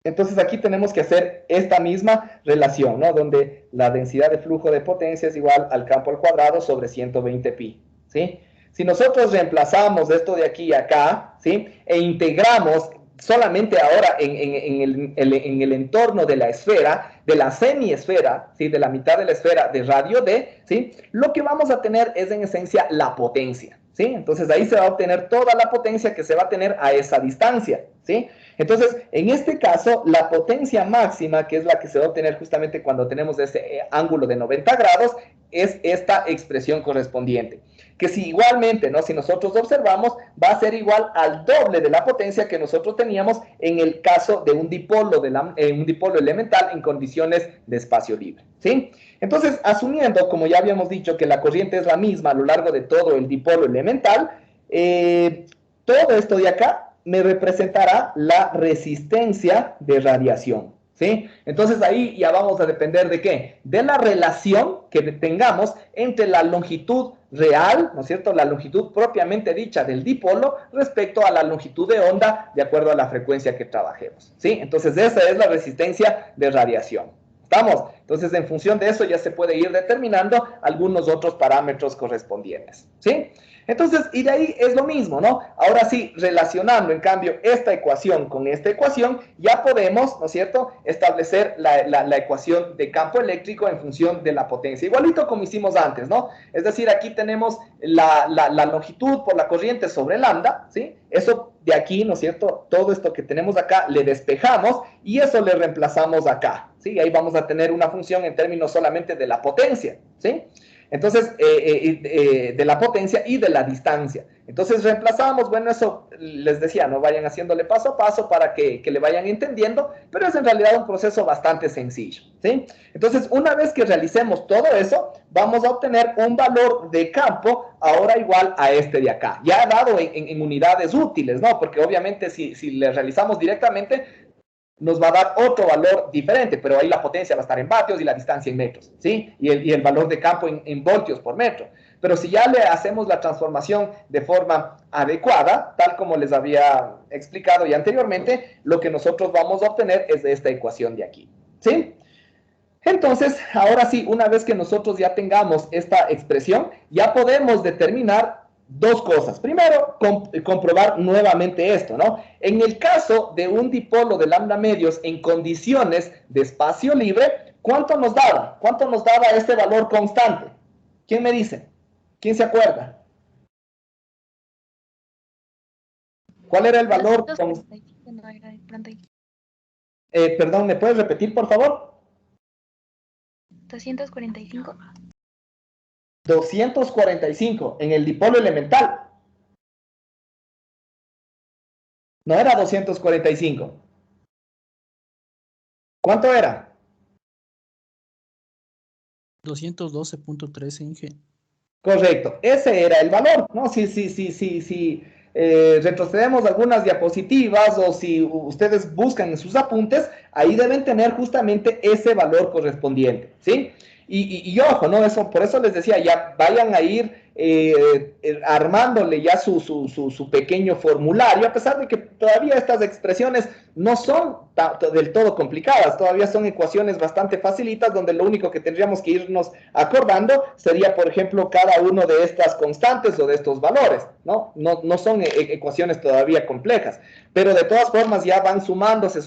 Entonces aquí tenemos que hacer esta misma relación, ¿no? Donde la densidad de flujo de potencia es igual al campo al cuadrado sobre 120 pi, ¿sí? Si nosotros reemplazamos esto de aquí a acá, ¿sí? E integramos solamente ahora en el entorno de la esfera, de la semiesfera, ¿sí? De la mitad de la esfera de radio D, ¿sí? Lo que vamos a tener es en esencia la potencia, ¿sí? Entonces ahí se va a obtener toda la potencia que se va a tener a esa distancia, ¿sí? Entonces, en este caso, la potencia máxima, que es la que se va a obtener justamente cuando tenemos ese ángulo de 90 grados, es esta expresión correspondiente. Que si igualmente, ¿no? Si nosotros observamos, va a ser igual al doble de la potencia que nosotros teníamos en el caso de un dipolo elemental en condiciones de espacio libre, ¿sí? Entonces, asumiendo, como ya habíamos dicho, que la corriente es la misma a lo largo de todo el dipolo elemental, todo esto de acá me representará la resistencia de radiación, ¿sí? Entonces ahí ya vamos a depender de ¿qué? De la relación que tengamos entre la longitud real, ¿no es cierto? La longitud propiamente dicha del dipolo respecto a la longitud de onda de acuerdo a la frecuencia que trabajemos, ¿sí? Entonces esa es la resistencia de radiación. ¿Estamos? Entonces en función de eso ya se puede ir determinando algunos otros parámetros correspondientes, ¿sí? Entonces, y de ahí es lo mismo, ¿no? Ahora sí, relacionando, en cambio, esta ecuación con esta ecuación, ya podemos, ¿no es cierto?, establecer la ecuación de campo eléctrico en función de la potencia. Igualito como hicimos antes, ¿no? Es decir, aquí tenemos la longitud por la corriente sobre lambda, ¿sí? Eso de aquí, ¿no es cierto?, todo esto que tenemos acá le despejamos y eso le reemplazamos acá, ¿sí? Ahí vamos a tener una función en términos solamente de la potencia, ¿sí? Entonces, de la potencia y de la distancia. Entonces, reemplazamos, bueno, eso les decía, no vayan haciéndole paso a paso para que le vayan entendiendo, pero es en realidad un proceso bastante sencillo, ¿sí? Entonces, una vez que realicemos todo eso, vamos a obtener un valor de campo ahora igual a este de acá, ya dado en unidades útiles, ¿no? Porque obviamente si le realizamos directamente, nos va a dar otro valor diferente, pero ahí la potencia va a estar en vatios y la distancia en metros, ¿sí? Y el valor de campo en voltios por metro. Pero si ya le hacemos la transformación de forma adecuada, tal como les había explicado ya anteriormente, lo que nosotros vamos a obtener es de esta ecuación de aquí, ¿sí? Entonces, ahora sí, una vez que nosotros ya tengamos esta expresión, ya podemos determinar dos cosas. Primero, comprobar nuevamente esto, ¿no? En el caso de un dipolo de lambda medios en condiciones de espacio libre, ¿cuánto nos daba? ¿Cuánto nos daba este valor constante? ¿Quién me dice? ¿Quién se acuerda? ¿Cuál era el valor? Perdón, ¿me puedes repetir, por favor? 245. 245 en el dipolo elemental. No era 245. ¿Cuánto era? 212.13 Inge. Correcto, ese era el valor, ¿no? Si retrocedemos algunas diapositivas o si ustedes buscan en sus apuntes, ahí deben tener justamente ese valor correspondiente, ¿sí? Y ojo, ¿no? Eso, por eso les decía, ya vayan a ir armándole ya su pequeño formulario, a pesar de que todavía estas expresiones no son del todo complicadas, todavía son ecuaciones bastante facilitas, donde lo único que tendríamos que irnos acordando sería, por ejemplo, cada uno de estas constantes o de estos valores, ¿no? No son ecuaciones todavía complejas, pero de todas formas ya van sumándose,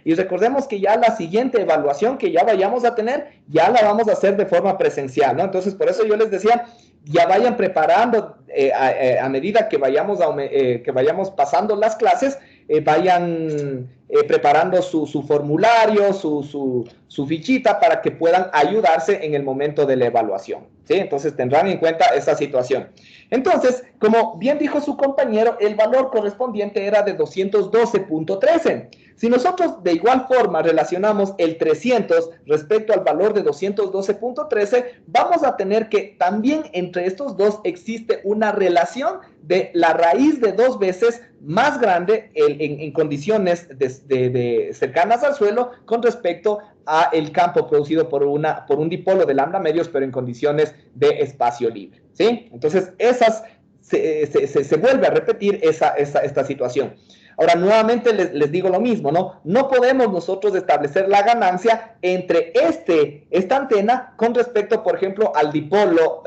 y recordemos que ya la siguiente evaluación que ya vayamos a tener, ya la vamos a hacer de forma presencial, ¿no? Entonces, por eso yo les decía, ya vayan preparando a medida que vayamos pasando las clases, vayan preparando su formulario, su fichita para que puedan ayudarse en el momento de la evaluación, ¿sí? Entonces tendrán en cuenta esa situación. Entonces, como bien dijo su compañero, el valor correspondiente era de 212.13. Si nosotros de igual forma relacionamos el 300 respecto al valor de 212.13, vamos a tener que también entre estos dos existe una relación de la raíz de 2 veces más grande en condiciones cercanas al suelo con respecto a el campo producido por un dipolo de lambda medios, pero en condiciones de espacio libre, ¿sí? Entonces, se vuelve a repetir esta situación. Ahora, nuevamente les digo lo mismo, ¿no? No podemos nosotros establecer la ganancia entre esta antena con respecto, por ejemplo, al dipolo,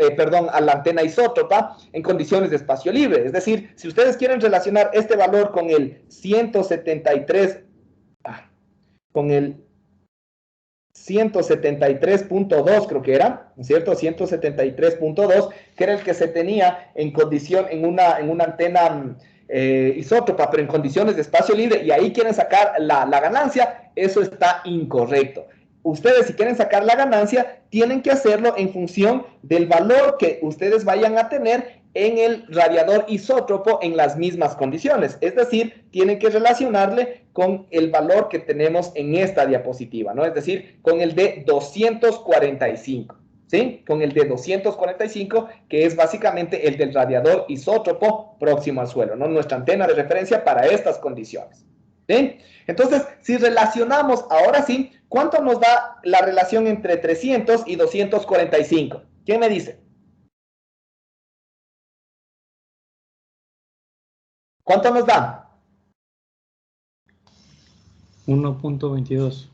a la antena isótropa en condiciones de espacio libre. Es decir, si ustedes quieren relacionar este valor con el 173.2, creo que era, ¿no es cierto? 173.2, que era el que se tenía en una antena isótropa, pero en condiciones de espacio libre, y ahí quieren sacar la ganancia, eso está incorrecto. Ustedes, si quieren sacar la ganancia, tienen que hacerlo en función del valor que ustedes vayan a tener en el radiador isótropo en las mismas condiciones. Es decir, tienen que relacionarle con el valor que tenemos en esta diapositiva, ¿no? Es decir, con el de 245. ¿Sí? Con el de 245, que es básicamente el del radiador isótropo próximo al suelo, ¿no? Nuestra antena de referencia para estas condiciones. ¿Sí? Entonces, si relacionamos ahora sí, ¿cuánto nos da la relación entre 300 y 245? ¿Quién me dice? ¿Cuánto nos da? 1.22.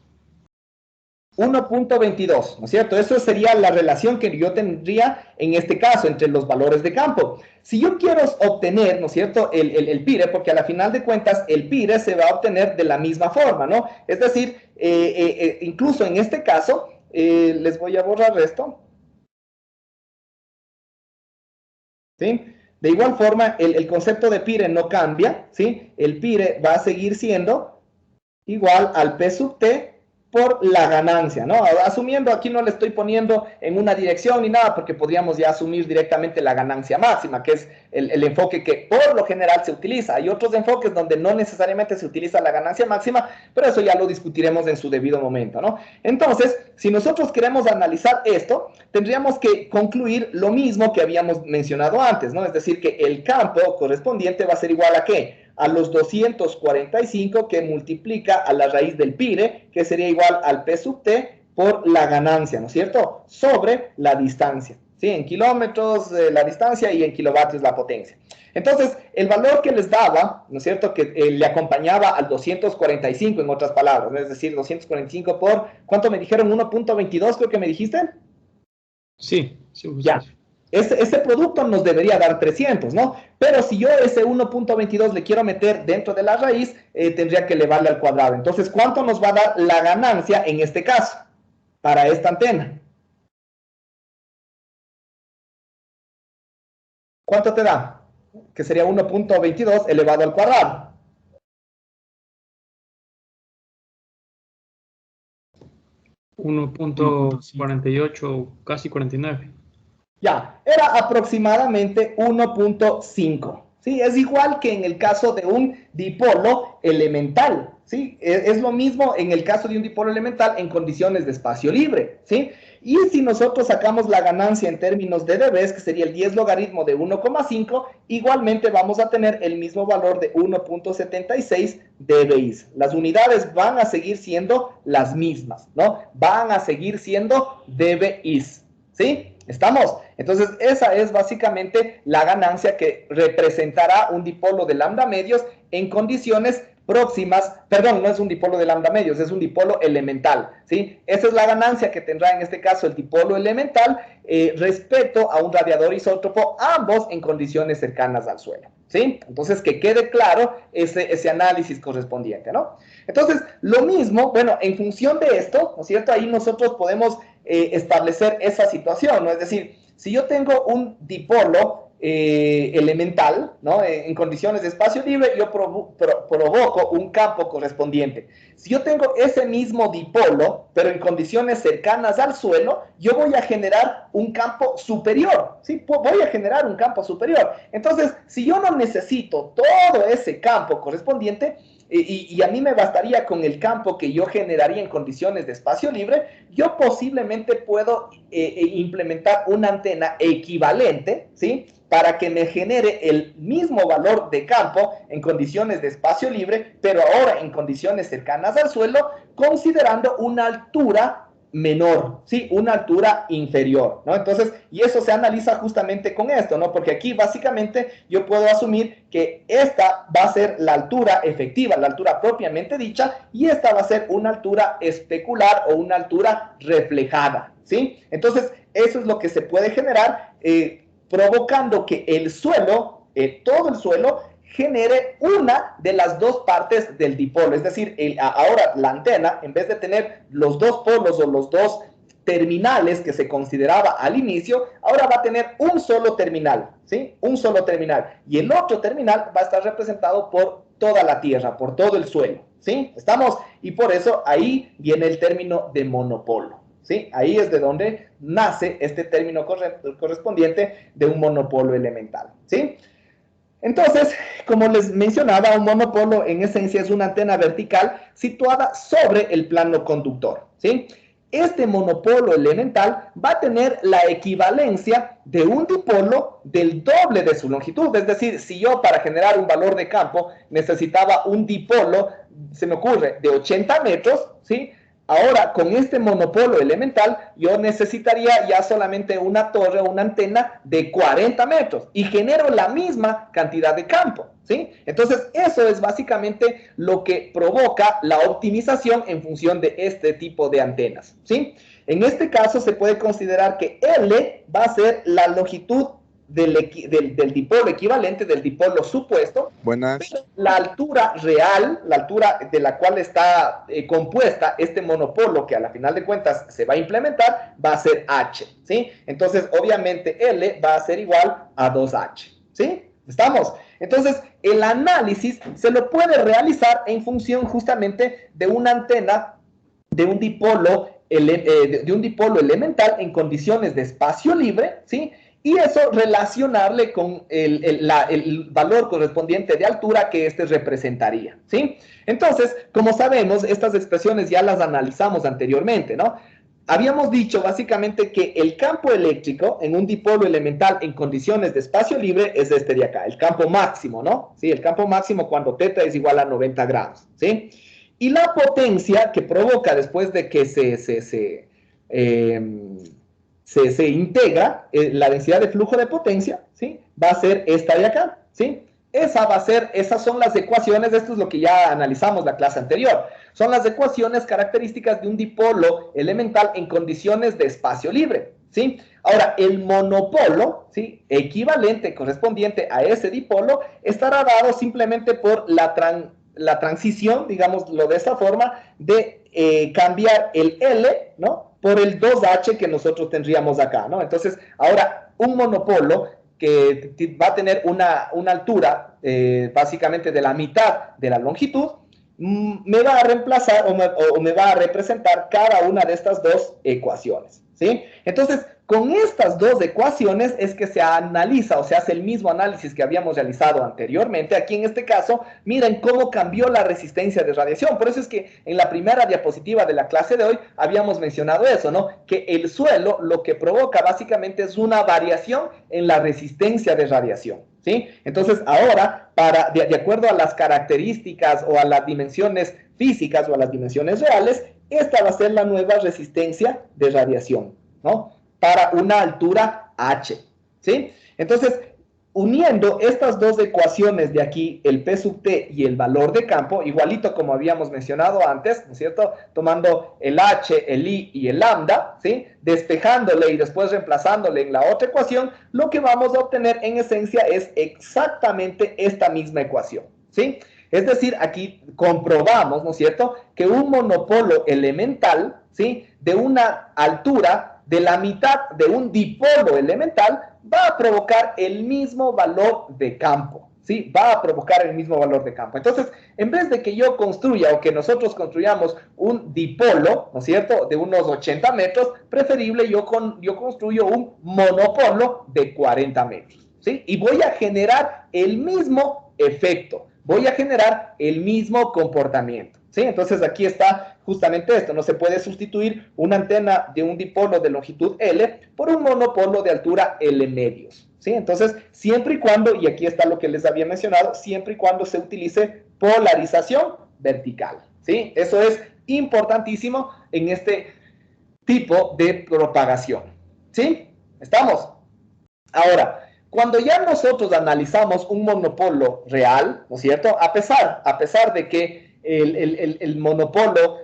1.22, ¿no es cierto? Eso sería la relación que yo tendría en este caso entre los valores de campo. Si yo quiero obtener, ¿no es cierto?, el PIRE, porque a la final de cuentas el PIRE se va a obtener de la misma forma, ¿no? Es decir, incluso en este caso, les voy a borrar esto. ¿Sí? De igual forma, el concepto de PIRE no cambia, ¿sí? El PIRE va a seguir siendo igual al P sub T por la ganancia, ¿no? Asumiendo, aquí no le estoy poniendo en una dirección ni nada, porque podríamos ya asumir directamente la ganancia máxima, que es el enfoque que por lo general se utiliza. Hay otros enfoques donde no necesariamente se utiliza la ganancia máxima, pero eso ya lo discutiremos en su debido momento, ¿no? Entonces, si nosotros queremos analizar esto, tendríamos que concluir lo mismo que habíamos mencionado antes, ¿no? Es decir, que el campo correspondiente va a ser igual a ¿qué? A los 245 que multiplica a la raíz del PIRE, que sería igual al P sub T por la ganancia, ¿no es cierto? Sobre la distancia, ¿sí? En kilómetros la distancia y en kilovatios la potencia. Entonces, el valor que les daba, ¿no es cierto? Que le acompañaba al 245, en otras palabras, ¿no? Es decir, 245 por, ¿cuánto me dijeron? 1.22 creo que me dijiste. Sí, ya. Ese producto nos debería dar 300, ¿no? Pero si yo ese 1.22 le quiero meter dentro de la raíz, tendría que elevarle al cuadrado. Entonces, ¿cuánto nos va a dar la ganancia en este caso para esta antena? ¿Cuánto te da? Que sería 1.22 elevado al cuadrado. $1.48, casi 49. Ya, era aproximadamente 1.5, ¿sí? Es igual que en el caso de un dipolo elemental, ¿sí? Es lo mismo en el caso de un dipolo elemental en condiciones de espacio libre, ¿sí? Y si nosotros sacamos la ganancia en términos de dBs, que sería el 10 logaritmo de 1,5, igualmente vamos a tener el mismo valor de 1.76 dBi. Las unidades van a seguir siendo las mismas, ¿no? Van a seguir siendo dBi, ¿sí? ¿Estamos? Entonces, esa es básicamente la ganancia que representará un dipolo de lambda medios en condiciones próximas, perdón, no es un dipolo de lambda medios, es un dipolo elemental, ¿sí? Esa es la ganancia que tendrá en este caso el dipolo elemental respecto a un radiador isótropo, ambos en condiciones cercanas al suelo, ¿sí? Entonces, que quede claro ese análisis correspondiente, ¿no? Entonces, lo mismo, bueno, en función de esto, ¿no es cierto? Ahí nosotros podemos establecer esa situación, ¿no? Es decir, si yo tengo un dipolo elemental, ¿no? En condiciones de espacio libre, yo provoco un campo correspondiente. Si yo tengo ese mismo dipolo, pero en condiciones cercanas al suelo, yo voy a generar un campo superior, ¿sí? Voy a generar un campo superior. Entonces, si yo no necesito todo ese campo correspondiente, y a mí me bastaría con el campo que yo generaría en condiciones de espacio libre, yo posiblemente puedo implementar una antena equivalente, ¿sí? para que me genere el mismo valor de campo en condiciones de espacio libre, pero ahora en condiciones cercanas al suelo, considerando una altura menor, ¿sí? Una altura inferior, ¿no? Entonces, y eso se analiza justamente con esto, ¿no? Porque aquí básicamente yo puedo asumir que esta va a ser la altura efectiva, la altura propiamente dicha, y esta va a ser una altura especular o una altura reflejada, ¿sí? Entonces, eso es lo que se puede generar, provocando que el suelo, todo el suelo, genere una de las dos partes del dipolo. Es decir, ahora la antena, en vez de tener los dos polos o los dos terminales que se consideraba al inicio, ahora va a tener un solo terminal, ¿sí? Un solo terminal. Y el otro terminal va a estar representado por toda la Tierra, por todo el suelo, ¿sí? ¿Estamos? Y por eso ahí viene el término de monopolo, ¿sí? Ahí es de donde nace este término correspondiente de un monopolo elemental, ¿sí? Entonces, como les mencionaba, un monopolo en esencia es una antena vertical situada sobre el plano conductor, ¿sí? Este monopolo elemental va a tener la equivalencia de un dipolo del doble de su longitud. Es decir, si yo para generar un valor de campo necesitaba un dipolo, se me ocurre, de 80 metros, ¿sí? Ahora, con este monopolo elemental, yo necesitaría ya solamente una torre o una antena de 40 metros y genero la misma cantidad de campo, ¿sí? Entonces, eso es básicamente lo que provoca la optimización en función de este tipo de antenas, ¿sí? En este caso, se puede considerar que L va a ser la longitud del dipolo equivalente, del dipolo supuesto. Buenas. Pero la altura real, la altura de la cual está compuesta este monopolo, que a la final de cuentas se va a implementar, va a ser H, ¿sí? Entonces, obviamente, L va a ser igual a 2H, ¿sí? ¿Estamos? Entonces, el análisis se lo puede realizar en función justamente de una antena, de un dipolo elemental en condiciones de espacio libre, ¿sí? Y eso relacionarle con el valor correspondiente de altura que éste representaría, ¿sí? Entonces, como sabemos, estas expresiones ya las analizamos anteriormente, ¿no? Habíamos dicho básicamente que el campo eléctrico en un dipolo elemental en condiciones de espacio libre es este de acá, el campo máximo, ¿no? Sí, el campo máximo cuando θ es igual a 90 grados, ¿sí? Y la potencia que provoca después de que se integra la densidad de flujo de potencia, ¿sí? Va a ser esta de acá, ¿sí? Esas son las ecuaciones, esto es lo que ya analizamos la clase anterior, son las ecuaciones características de un dipolo elemental en condiciones de espacio libre, ¿sí? Ahora, el monopolo, ¿sí? Equivalente, correspondiente a ese dipolo, estará dado simplemente por la transición, digámoslo de esta forma, de cambiar el L, ¿no? Por el 2H que nosotros tendríamos acá, ¿no? Entonces, ahora, un monopolo que va a tener una altura básicamente de la mitad de la longitud, me va a reemplazar o me va a representar cada una de estas dos ecuaciones, ¿sí? Entonces, con estas dos ecuaciones es que se analiza o se hace el mismo análisis que habíamos realizado anteriormente. Aquí en este caso, miren cómo cambió la resistencia de radiación. Por eso es que en la primera diapositiva de la clase de hoy habíamos mencionado eso, ¿no? Que el suelo lo que provoca básicamente es una variación en la resistencia de radiación, ¿sí? Entonces ahora, de acuerdo a las características o a las dimensiones físicas o a las dimensiones reales, esta va a ser la nueva resistencia de radiación, ¿no? Para una altura H, ¿sí? Entonces, uniendo estas dos ecuaciones de aquí, el P sub T y el valor de campo, igualito como habíamos mencionado antes, ¿no es cierto? Tomando el H, el I y el lambda, ¿sí? Despejándole y después reemplazándole en la otra ecuación, lo que vamos a obtener en esencia es exactamente esta misma ecuación, ¿sí? Es decir, aquí comprobamos, ¿no es cierto?, que un monopolo elemental, ¿sí?, de una altura de la mitad de un dipolo elemental va a provocar el mismo valor de campo, ¿sí? Va a provocar el mismo valor de campo. Entonces, en vez de que yo construya o que nosotros construyamos un dipolo, ¿no es cierto?, de unos 80 metros, preferible yo construyo un monopolo de 40 metros, ¿sí? Y voy a generar el mismo efecto, voy a generar el mismo comportamiento, ¿sí? Entonces aquí está justamente esto, no se puede sustituir una antena de un dipolo de longitud L por un monopolo de altura L medios, ¿sí? Entonces, siempre y cuando, y aquí está lo que les había mencionado, siempre y cuando se utilice polarización vertical, ¿sí? Eso es importantísimo en este tipo de propagación, ¿sí? ¿Estamos? Ahora, cuando ya nosotros analizamos un monopolo real, ¿no es cierto? A pesar de que el monopolo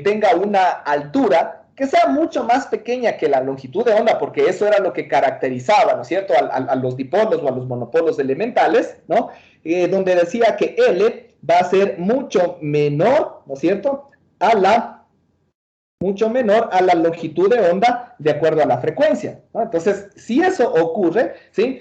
tenga una altura que sea mucho más pequeña que la longitud de onda, porque eso era lo que caracterizaba, ¿no es cierto?, a los dipolos o a los monopolos elementales, ¿no? Donde decía que L va a ser mucho menor, ¿no es cierto?, mucho menor a la longitud de onda de acuerdo a la frecuencia, ¿no? Entonces, si eso ocurre, ¿sí?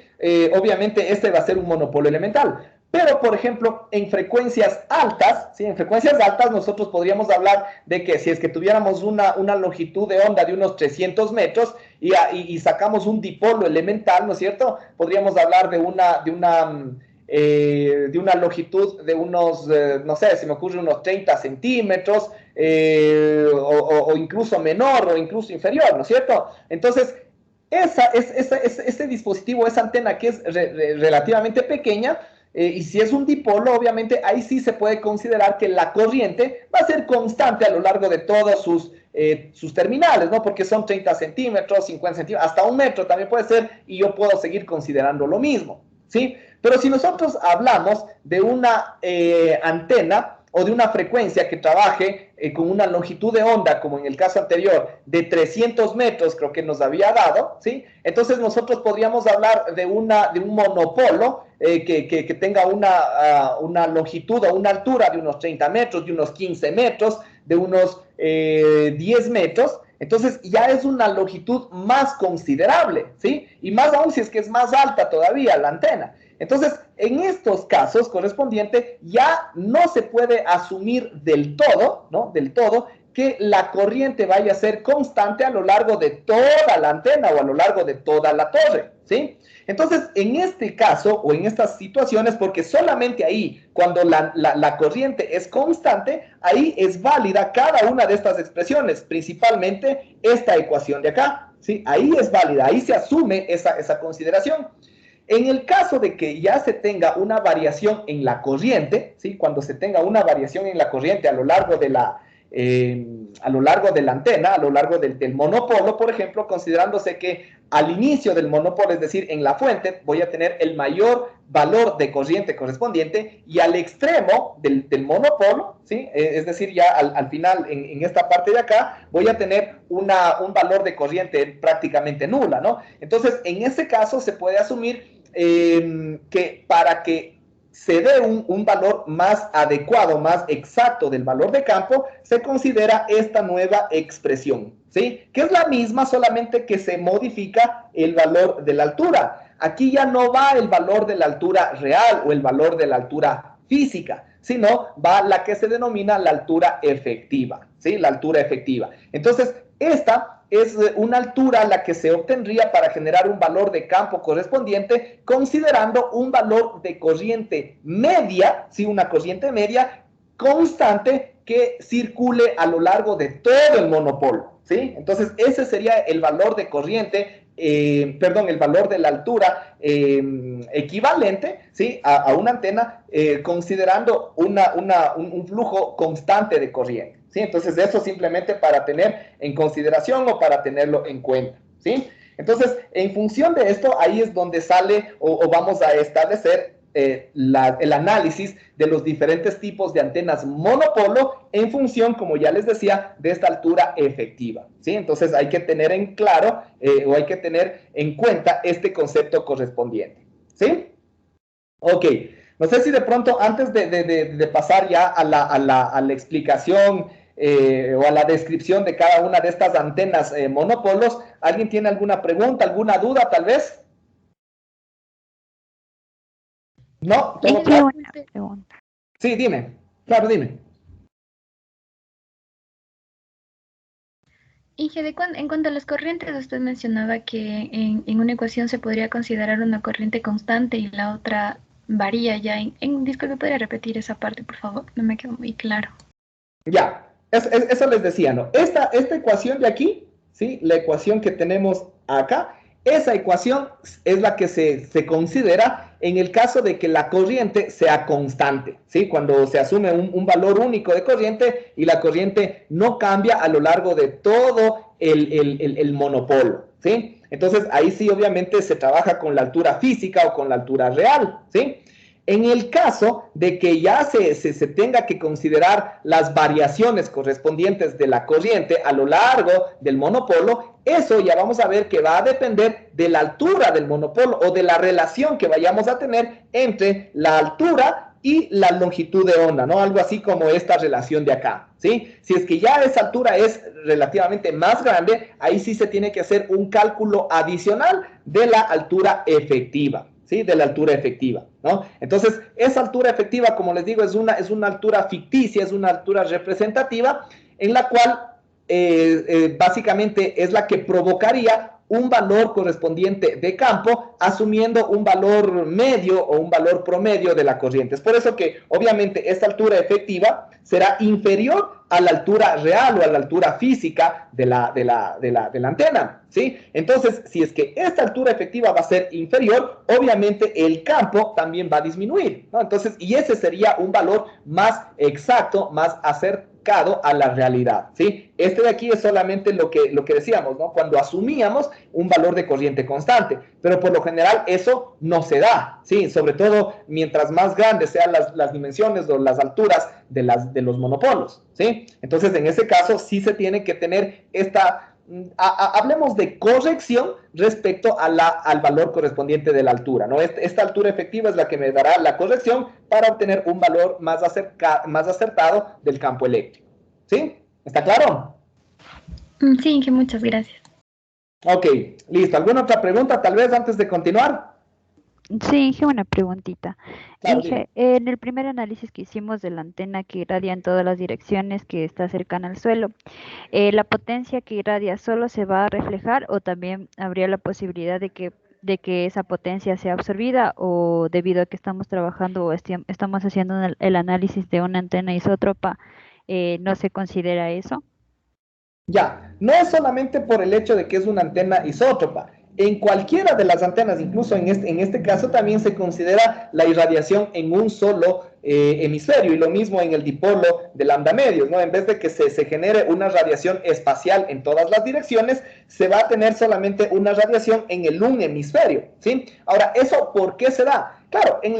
Obviamente este va a ser un monopolo elemental. Pero, por ejemplo, en frecuencias altas, ¿sí? En frecuencias altas nosotros podríamos hablar de que si es que tuviéramos una longitud de onda de unos 300 metros y sacamos un dipolo elemental, ¿no es cierto? Podríamos hablar de una longitud de unos, no sé, se me ocurre unos 30 centímetros, o incluso menor o incluso inferior, ¿no es cierto? Entonces, ese dispositivo, esa antena que es relativamente pequeña, y si es un dipolo, obviamente ahí sí se puede considerar que la corriente va a ser constante a lo largo de todos sus terminales, ¿no? Porque son 30 centímetros, 50 centímetros, hasta 1 metro también puede ser, y yo puedo seguir considerando lo mismo, ¿sí? Pero si nosotros hablamos de una antena o de una frecuencia que trabaje con una longitud de onda, como en el caso anterior, de 300 metros, creo que nos había dado, ¿sí? Entonces nosotros podríamos hablar de un monopolo que tenga una longitud o una altura de unos 30 metros, de unos 15 metros, de unos 10 metros. Entonces ya es una longitud más considerable, ¿sí? Y más aún si es que es más alta todavía la antena. Entonces, en estos casos correspondientes, ya no se puede asumir del todo, ¿no? Del todo, que la corriente vaya a ser constante a lo largo de toda la antena o a lo largo de toda la torre, ¿sí? Entonces, en este caso o en estas situaciones, porque solamente ahí, cuando la corriente es constante, ahí es válida cada una de estas expresiones, principalmente esta ecuación de acá, ¿sí? Ahí es válida, ahí se asume esa consideración. En el caso de que ya se tenga una variación en la corriente, ¿sí? Cuando se tenga una variación en la corriente a lo largo de la antena, a lo largo del monopolo, por ejemplo, considerándose que al inicio del monopolo, es decir, en la fuente, voy a tener el mayor valor de corriente correspondiente y al extremo del monopolo, ¿sí? Es decir, ya al final, en esta parte de acá, voy a tener un valor de corriente prácticamente nula, ¿no? Entonces, en ese caso se puede asumir que para que se dé un valor más adecuado, más exacto del valor de campo, se considera esta nueva expresión, ¿sí? Que es la misma, solamente que se modifica el valor de la altura. Aquí ya no va el valor de la altura real o el valor de la altura física, sino va la que se denomina la altura efectiva, ¿sí? La altura efectiva. Entonces, esta es una altura la que se obtendría para generar un valor de campo correspondiente, considerando un valor de corriente media, ¿sí? Una corriente media constante que circule a lo largo de todo el monopolo, ¿sí? Entonces, ese sería el valor de corriente, el valor de la altura equivalente, ¿sí? a una antena, considerando un flujo constante de corriente, ¿sí? Entonces, eso simplemente para tener en consideración o para tenerlo en cuenta, ¿sí? Entonces, en función de esto, ahí es donde sale o vamos a establecer el análisis de los diferentes tipos de antenas monopolo en función, como ya les decía, de esta altura efectiva, ¿sí? Entonces hay que tener en claro o hay que tener en cuenta este concepto correspondiente, ¿sí? Ok, no sé si de pronto antes de pasar ya a la explicación o a la descripción de cada una de estas antenas monopolos, ¿alguien tiene alguna pregunta, alguna duda tal vez? No, todo claro. Sí, dime. Claro, dime. Inge, en cuanto a las corrientes, usted mencionaba que en una ecuación se podría considerar una corriente constante y la otra varía ya. Disculpe, ¿podría repetir esa parte, por favor? No me quedó muy claro. Ya, eso les decía, ¿no? Esta ecuación de aquí, ¿sí? La ecuación que tenemos acá, Esa ecuación es la que se considera en el caso de que la corriente sea constante, ¿sí? Cuando se asume un valor único de corriente y la corriente no cambia a lo largo de todo el monopolo, ¿sí? Entonces, ahí sí obviamente se trabaja con la altura física o con la altura real, ¿sí? En el caso de que ya se tenga que considerar las variaciones correspondientes de la corriente a lo largo del monopolo, eso ya vamos a ver que va a depender de la altura del monopolo o de la relación que vayamos a tener entre la altura y la longitud de onda, ¿no? Algo así como esta relación de acá, ¿sí? Si es que ya esa altura es relativamente más grande, ahí sí se tiene que hacer un cálculo adicional de la altura efectiva, ¿sí? De la altura efectiva, ¿no? Entonces, esa altura efectiva, como les digo, es una altura ficticia, es una altura representativa, en la cual básicamente es la que provocaría un valor correspondiente de campo, asumiendo un valor medio o un valor promedio de la corriente. Es por eso que, obviamente, esta altura efectiva será inferior a la altura real o a la altura física de la antena, ¿sí? Entonces, si es que esta altura efectiva va a ser inferior, obviamente el campo también va a disminuir, ¿no? Entonces, y ese sería un valor más exacto, más acertado a la realidad, ¿sí? Este de aquí es solamente lo que decíamos, ¿no? Cuando asumíamos un valor de corriente constante, pero por lo general eso no se da, ¿sí? Sobre todo mientras más grandes sean las dimensiones o las alturas de los monopolos, ¿sí? Entonces, en ese caso sí se tiene que tener hablemos de corrección respecto al valor correspondiente de la altura, ¿no? Esta altura efectiva es la que me dará la corrección para obtener un valor más acertado del campo eléctrico, ¿sí? ¿Está claro? Sí, Inge, muchas gracias. Ok, listo. ¿Alguna otra pregunta tal vez antes de continuar? Sí, Inge, una preguntita. Claro, Inge, en el primer análisis que hicimos de la antena que irradia en todas las direcciones, que está cercana al suelo, ¿la potencia que irradia solo se va a reflejar o también habría la posibilidad de que esa potencia sea absorbida, o debido a que estamos trabajando o estamos haciendo el análisis de una antena isótropa, no se considera eso? Ya, no es solamente por el hecho de que es una antena isótropa. En cualquiera de las antenas, incluso en este caso, también se considera la irradiación en un solo hemisferio, y lo mismo en el dipolo de lambda medios, ¿no? En vez de que se genere una radiación espacial en todas las direcciones, se va a tener solamente una radiación en un hemisferio, ¿sí? Ahora, ¿eso por qué se da? Claro, en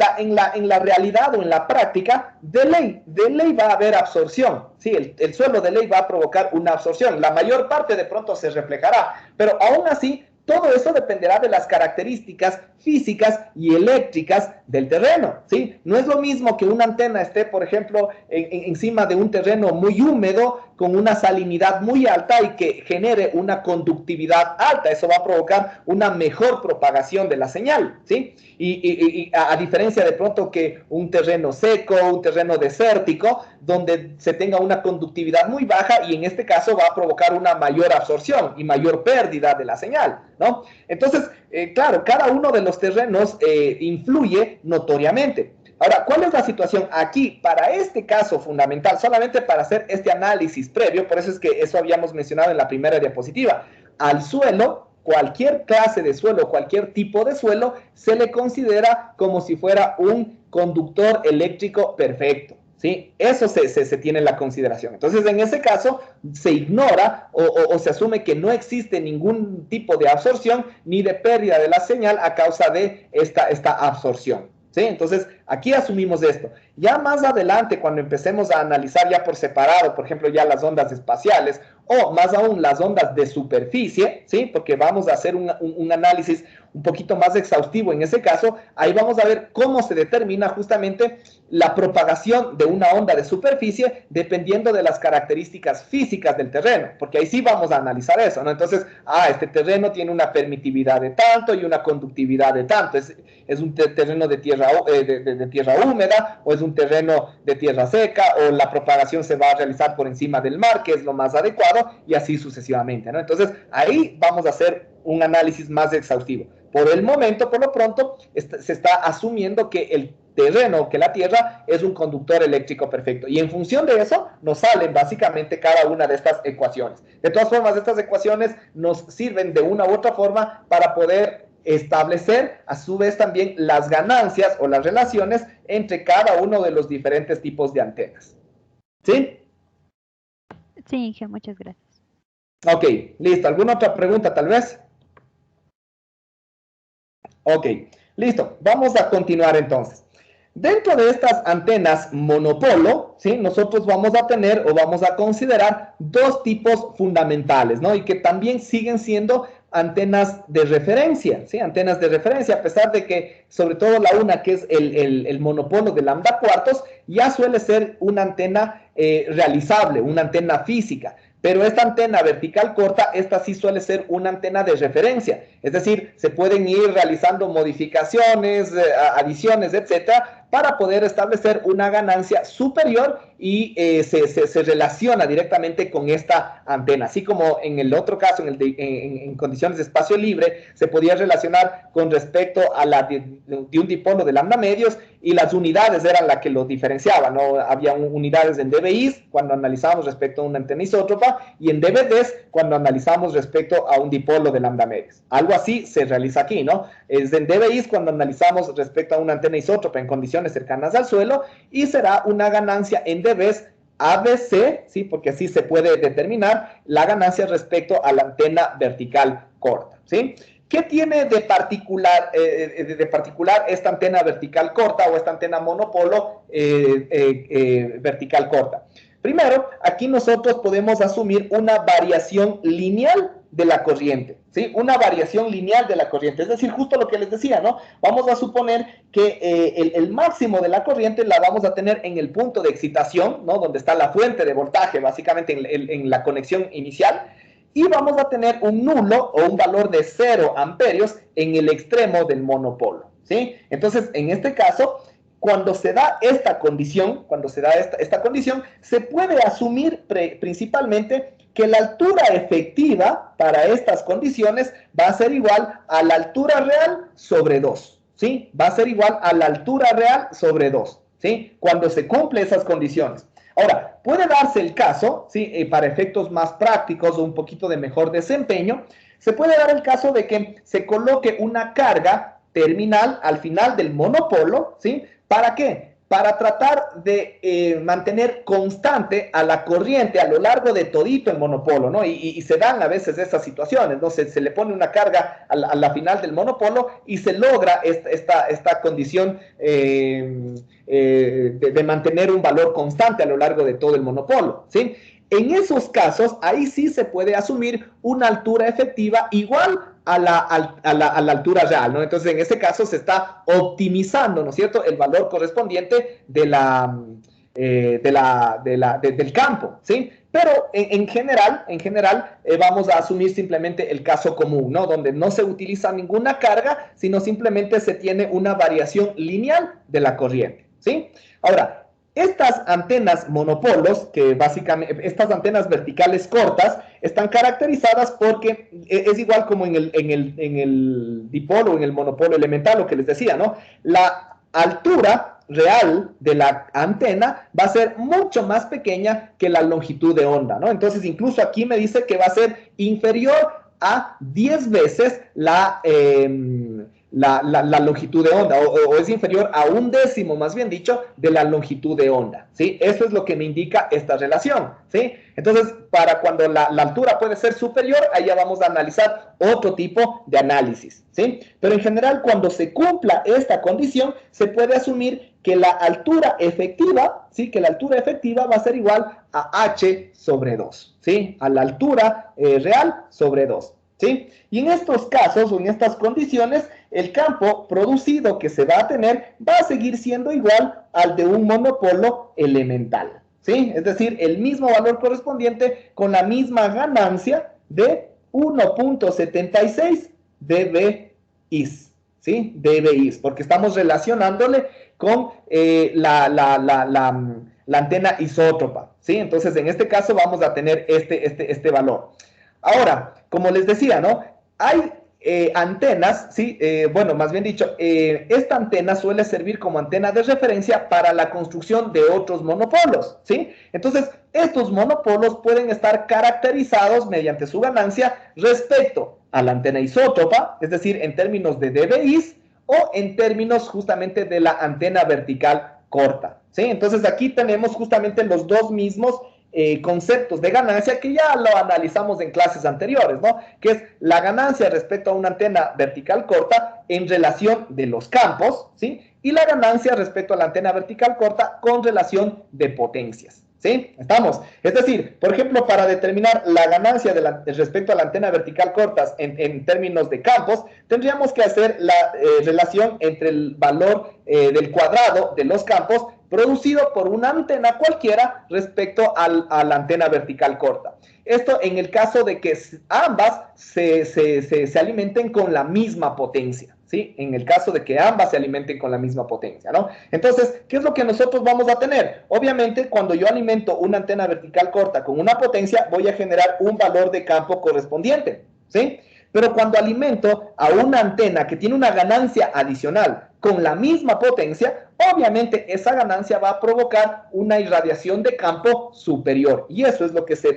la realidad o en la práctica, de ley va a haber absorción, ¿sí? El suelo de ley va a provocar una absorción. La mayor parte de pronto se reflejará, pero aún así, todo eso dependerá de las características físicas y eléctricas del terreno, ¿sí? No es lo mismo que una antena esté, por ejemplo, encima de un terreno muy húmedo, con una salinidad muy alta y que genere una conductividad alta. Eso va a provocar una mejor propagación de la señal, ¿sí? Y a diferencia de pronto que un terreno seco, un terreno desértico, donde se tenga una conductividad muy baja, y en este caso va a provocar una mayor absorción y mayor pérdida de la señal, ¿no? Entonces, claro, cada uno de los terrenos influye notoriamente. Ahora, ¿cuál es la situación aquí? Para este caso fundamental, solamente para hacer este análisis previo, por eso es que eso habíamos mencionado en la primera diapositiva, al suelo, cualquier clase de suelo, cualquier tipo de suelo, se le considera como si fuera un conductor eléctrico perfecto, ¿sí? Eso se tiene en la consideración. Entonces, en ese caso, se ignora o se asume que no existe ningún tipo de absorción ni de pérdida de la señal a causa de esta absorción, ¿sí? Entonces, aquí asumimos esto. Ya más adelante, cuando empecemos a analizar ya por separado, por ejemplo, ya las ondas espaciales, o más aún las ondas de superficie, ¿sí? Porque vamos a hacer un análisis un poquito más exhaustivo en ese caso. Ahí vamos a ver cómo se determina justamente la propagación de una onda de superficie dependiendo de las características físicas del terreno, porque ahí sí vamos a analizar eso, ¿no? Entonces, este terreno tiene una permitividad de tanto y una conductividad de tanto. Es un terreno de tierra húmeda, o es un terreno de tierra seca, o la propagación se va a realizar por encima del mar, que es lo más adecuado, y así sucesivamente, ¿no? Entonces, ahí vamos a hacer un análisis más exhaustivo. Por el momento, por lo pronto, se está asumiendo que terreno, que la Tierra es un conductor eléctrico perfecto. Y en función de eso nos salen básicamente cada una de estas ecuaciones. De todas formas, estas ecuaciones nos sirven de una u otra forma para poder establecer a su vez también las ganancias o las relaciones entre cada uno de los diferentes tipos de antenas. ¿Sí? Sí, Inge, muchas gracias. Ok, listo. ¿Alguna otra pregunta tal vez? Ok, listo. Vamos a continuar entonces. Dentro de estas antenas monopolo, ¿sí? Nosotros vamos a tener o vamos a considerar dos tipos fundamentales, ¿no? Y que también siguen siendo antenas de referencia, ¿sí? Antenas de referencia, a pesar de que, sobre todo la una, que es el monopolo de lambda cuartos, ya suele ser una antena realizable, una antena física. Pero esta antena vertical corta, esta sí suele ser una antena de referencia. Es decir, se pueden ir realizando modificaciones, adiciones, etcétera, para poder establecer una ganancia superior y se relaciona directamente con esta antena. Así como en el otro caso, en condiciones de espacio libre, se podía relacionar con respecto a la de un dipolo de lambda medios y las unidades eran las que lo diferenciaban, ¿no? Había unidades en dBIs cuando analizábamos respecto a una antena isótropa y en dBds cuando analizamos respecto a un dipolo de lambda medios. Algo así se realiza aquí, ¿no? Es en dBIs cuando analizamos respecto a una antena isótropa en condiciones cercanas al suelo y será una ganancia en dBs ABC, ¿sí? Porque así se puede determinar la ganancia respecto a la antena vertical corta, ¿sí? ¿Qué tiene de particular esta antena vertical corta o esta antena monopolo vertical corta? Primero, aquí nosotros podemos asumir una variación lineal de la corriente, ¿sí? Una variación lineal de la corriente, es decir, justo lo que les decía, ¿no? Vamos a suponer que el máximo de la corriente la vamos a tener en el punto de excitación, ¿no? Donde está la fuente de voltaje, básicamente en la conexión inicial, y vamos a tener un nulo o un valor de 0 amperios en el extremo del monopolo, ¿sí? Entonces, en este caso, cuando se da esta condición, se puede asumir principalmente que la altura efectiva para estas condiciones va a ser igual a la altura real sobre 2, ¿sí? Va a ser igual a la altura real sobre 2, ¿sí? Cuando se cumplen esas condiciones. Ahora, puede darse el caso, ¿sí? Para efectos más prácticos o un poquito de mejor desempeño, se puede dar el caso de que se coloque una carga terminal al final del monopolo, ¿sí? ¿Para qué? Para tratar de mantener constante a la corriente a lo largo de todito el monopolo, ¿no? Y se dan a veces esas situaciones, ¿no? Se le pone una carga a la final del monopolo y se logra esta condición de mantener un valor constante a lo largo de todo el monopolo, ¿sí? En esos casos, ahí sí se puede asumir una altura efectiva igual a la altura real, ¿no? Entonces, en este caso se está optimizando, ¿no es cierto?, el valor correspondiente del campo, ¿sí? Pero en general, vamos a asumir simplemente el caso común, ¿no? Donde no se utiliza ninguna carga, sino simplemente se tiene una variación lineal de la corriente, ¿sí? Ahora, estas antenas monopolos, que básicamente, estas antenas verticales cortas, están caracterizadas porque es igual como en el dipolo, en el monopolo elemental, lo que les decía, ¿no? La altura real de la antena va a ser mucho más pequeña que la longitud de onda, ¿no? Entonces, incluso aquí me dice que va a ser inferior a 10 veces la longitud de onda, o es inferior a 1/10, más bien dicho, de la longitud de onda, ¿sí? Eso es lo que me indica esta relación, ¿sí? Entonces, para cuando la altura puede ser superior, ahí ya vamos a analizar otro tipo de análisis, ¿sí? Pero en general, cuando se cumpla esta condición, se puede asumir que la altura efectiva, ¿sí? Que la altura efectiva va a ser igual a h sobre 2, ¿sí? A la altura real sobre 2, ¿sí? Y en estos casos, o en estas condiciones, el campo producido que se va a tener va a seguir siendo igual al de un monopolo elemental, ¿sí? Es decir, el mismo valor correspondiente con la misma ganancia de 1.76 dBIs, ¿sí? dBIs, porque estamos relacionándole con la antena isótropa, ¿sí? Entonces, en este caso vamos a tener este valor. Ahora, como les decía, ¿no? Hay antenas, ¿sí? Bueno, más bien dicho, esta antena suele servir como antena de referencia para la construcción de otros monopolos, ¿sí? Entonces, estos monopolos pueden estar caracterizados mediante su ganancia respecto a la antena isótropa, es decir, en términos de dBIs o en términos justamente de la antena vertical corta, ¿sí? Entonces, aquí tenemos justamente los dos mismos conceptos de ganancia que ya lo analizamos en clases anteriores, ¿no? Que es la ganancia respecto a una antena vertical corta en relación de los campos, ¿sí? Y la ganancia respecto a la antena vertical corta con relación de potencias, ¿sí? ¿Estamos? Es decir, por ejemplo, para determinar la ganancia respecto a la antena vertical corta en términos de campos, tendríamos que hacer la relación entre el valor del cuadrado de los campos producido por una antena cualquiera respecto a la antena vertical corta. Esto en el caso de que ambas se alimenten con la misma potencia, ¿sí? En el caso de que ambas se alimenten con la misma potencia, ¿no? Entonces, ¿qué es lo que nosotros vamos a tener? Obviamente, cuando yo alimento una antena vertical corta con una potencia, voy a generar un valor de campo correspondiente, ¿sí? Pero cuando alimento a una antena que tiene una ganancia adicional con la misma potencia, obviamente esa ganancia va a provocar una irradiación de campo superior. Y eso es lo que se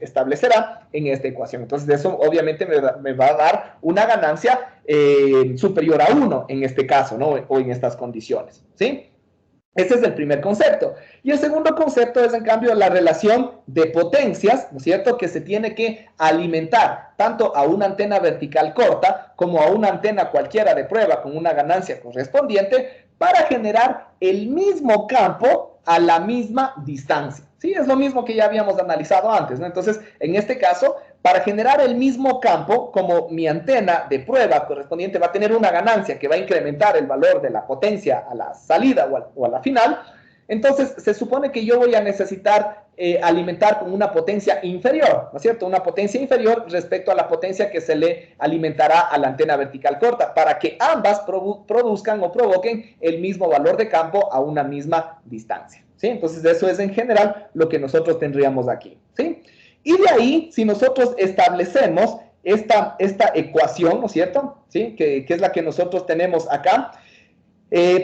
establecerá en esta ecuación. Entonces, eso obviamente me va a dar una ganancia superior a 1 en este caso, ¿no? O en estas condiciones, ¿sí? Ese es el primer concepto. Y el segundo concepto es, en cambio, la relación de potencias, ¿no es cierto?, que se tiene que alimentar tanto a una antena vertical corta como a una antena cualquiera de prueba con una ganancia correspondiente para generar el mismo campo a la misma distancia. Sí, es lo mismo que ya habíamos analizado antes, ¿no? Entonces, en este caso, para generar el mismo campo, como mi antena de prueba correspondiente va a tener una ganancia que va a incrementar el valor de la potencia a la salida o a la final, entonces se supone que yo voy a necesitar alimentar con una potencia inferior, ¿no es cierto? Una potencia inferior respecto a la potencia que se le alimentará a la antena vertical corta, para que ambas produzcan o provoquen el mismo valor de campo a una misma distancia, ¿sí? Entonces, eso es en general lo que nosotros tendríamos aquí, ¿sí? Y de ahí, si nosotros establecemos esta ecuación, ¿no es cierto?, ¿sí? Que es la que nosotros tenemos acá,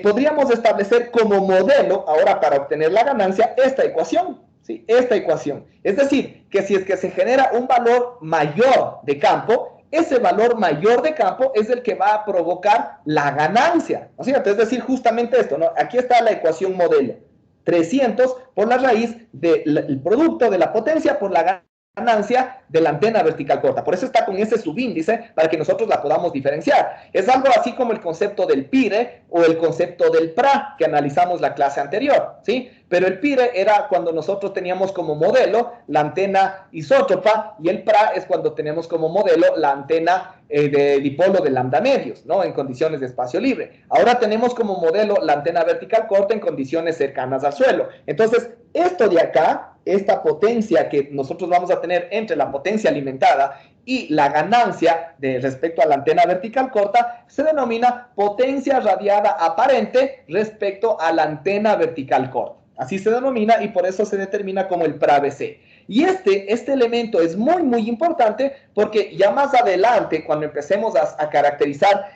podríamos establecer como modelo, ahora para obtener la ganancia, esta ecuación, ¿sí? Esta ecuación. Es decir, que si es que se genera un valor mayor de campo, ese valor mayor de campo es el que va a provocar la ganancia, ¿no es cierto? Es decir, justamente esto, ¿no? Aquí está la ecuación modelo. 300 por la raíz del producto de la potencia por la ganancia de la antena vertical corta. Por eso está con ese subíndice para que nosotros la podamos diferenciar. Es algo así como el concepto del PIRE o el concepto del PRA que analizamos la clase anterior, ¿sí? Pero el PIRE era cuando nosotros teníamos como modelo la antena isótropa y el PRA es cuando tenemos como modelo la antena de dipolo de lambda medios, ¿no? En condiciones de espacio libre. Ahora tenemos como modelo la antena vertical corta en condiciones cercanas al suelo. Entonces, esto de acá, esta potencia que nosotros vamos a tener entre la potencia alimentada y la ganancia respecto a la antena vertical corta, se denomina potencia radiada aparente respecto a la antena vertical corta. Así se denomina y por eso se determina como el PRA-BC. Y este elemento es muy, muy importante porque ya más adelante, cuando empecemos a caracterizar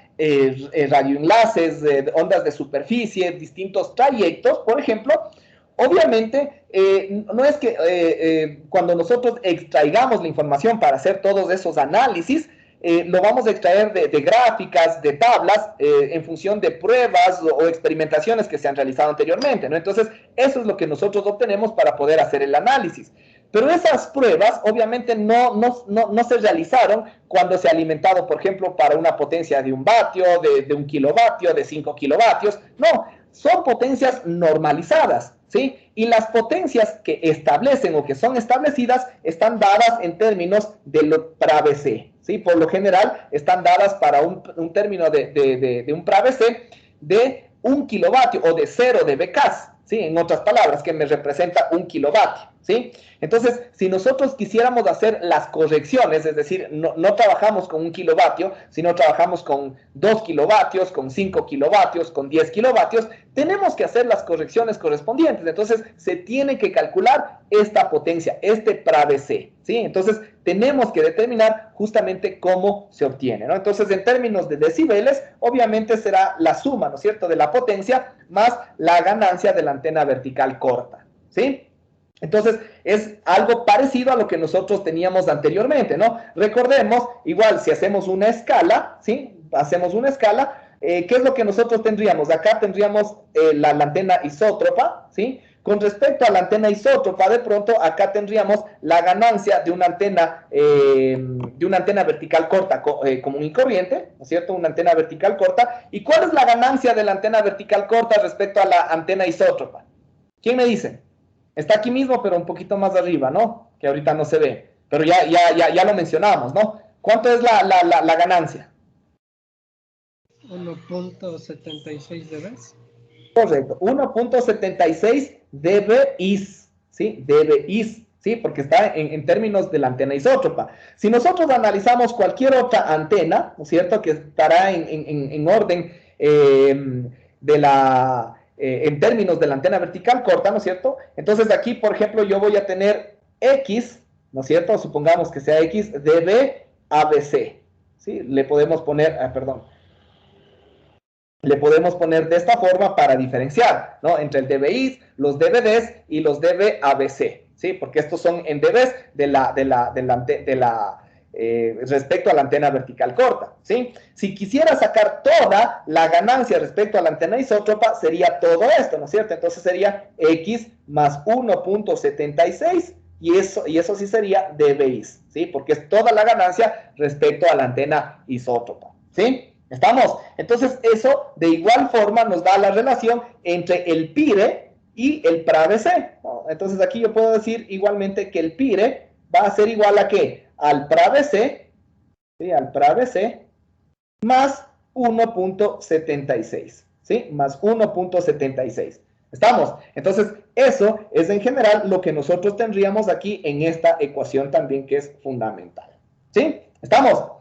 radioenlaces, ondas de superficie, distintos trayectos, por ejemplo, obviamente, no es que cuando nosotros extraigamos la información para hacer todos esos análisis, lo vamos a extraer de gráficas, de tablas, en función de pruebas o experimentaciones que se han realizado anteriormente, ¿no? Entonces, eso es lo que nosotros obtenemos para poder hacer el análisis. Pero esas pruebas, obviamente, no se realizaron cuando se ha alimentado, por ejemplo, para una potencia de 1 vatio, de 1 kilovatio, de 5 kilovatios. No, son potencias normalizadas, ¿sí? Y las potencias que establecen o que son establecidas están dadas en términos del PRA-BC, ¿sí? Por lo general están dadas para un término de un PRA-BC de 1 kilovatio o de 0 de becas, ¿sí? En otras palabras, que me representa 1 kilovatio, ¿sí? Entonces, si nosotros quisiéramos hacer las correcciones, es decir, no trabajamos con 1 kilovatio, sino trabajamos con 2 kilovatios, con 5 kilovatios, con 10 kilovatios, tenemos que hacer las correcciones correspondientes. Entonces, se tiene que calcular esta potencia, este PRA-BC, ¿sí? Entonces, tenemos que determinar justamente cómo se obtiene, ¿no? Entonces, en términos de decibeles, obviamente será la suma, ¿no es cierto?, de la potencia más la ganancia de la antena vertical corta, ¿sí? Entonces, es algo parecido a lo que nosotros teníamos anteriormente, ¿no? Recordemos, igual, si hacemos una escala, ¿sí? Hacemos una escala, ¿qué es lo que nosotros tendríamos? Acá tendríamos la antena isótropa, ¿sí? Con respecto a la antena isótropa, de pronto, acá tendríamos la ganancia de una antena vertical corta común y corriente, ¿no es cierto? Una antena vertical corta. ¿Y cuál es la ganancia de la antena vertical corta respecto a la antena isótropa? ¿Quién me dice? Está aquí mismo, pero un poquito más arriba, ¿no? Que ahorita no se ve. Pero ya lo mencionamos, ¿no? ¿Cuánto es la ganancia? 1.76 dB. Correcto, 1.76 dBis, ¿sí? dBis, ¿sí? Porque está en términos de la antena isótropa. Si nosotros analizamos cualquier otra antena, ¿no es cierto?, que estará en orden en términos de la antena vertical corta, ¿no es cierto? Entonces aquí, por ejemplo, yo voy a tener X, ¿no es cierto? Supongamos que sea X dB ABC, ¿sí? Le podemos poner, le podemos poner de esta forma para diferenciar, ¿no? Entre el dBis, los dBds y los dBABC, ¿sí? Porque estos son en dBs respecto a la antena vertical corta, ¿sí? Si quisiera sacar toda la ganancia respecto a la antena isótropa, sería todo esto, ¿no es cierto? Entonces sería X más 1.76 y eso sí sería dBis, ¿sí? Porque es toda la ganancia respecto a la antena isótropa, ¿sí? ¿Estamos? Entonces eso de igual forma nos da la relación entre el PIRE y el PRA-BC, ¿no? Entonces aquí yo puedo decir igualmente que el PIRE va a ser igual a ¿qué? Al PRA-BC, ¿sí? Al PRA-BC más 1.76, ¿sí? Más 1.76. ¿Estamos? Entonces, eso es en general lo que nosotros tendríamos aquí en esta ecuación también, que es fundamental, ¿sí? ¿Estamos?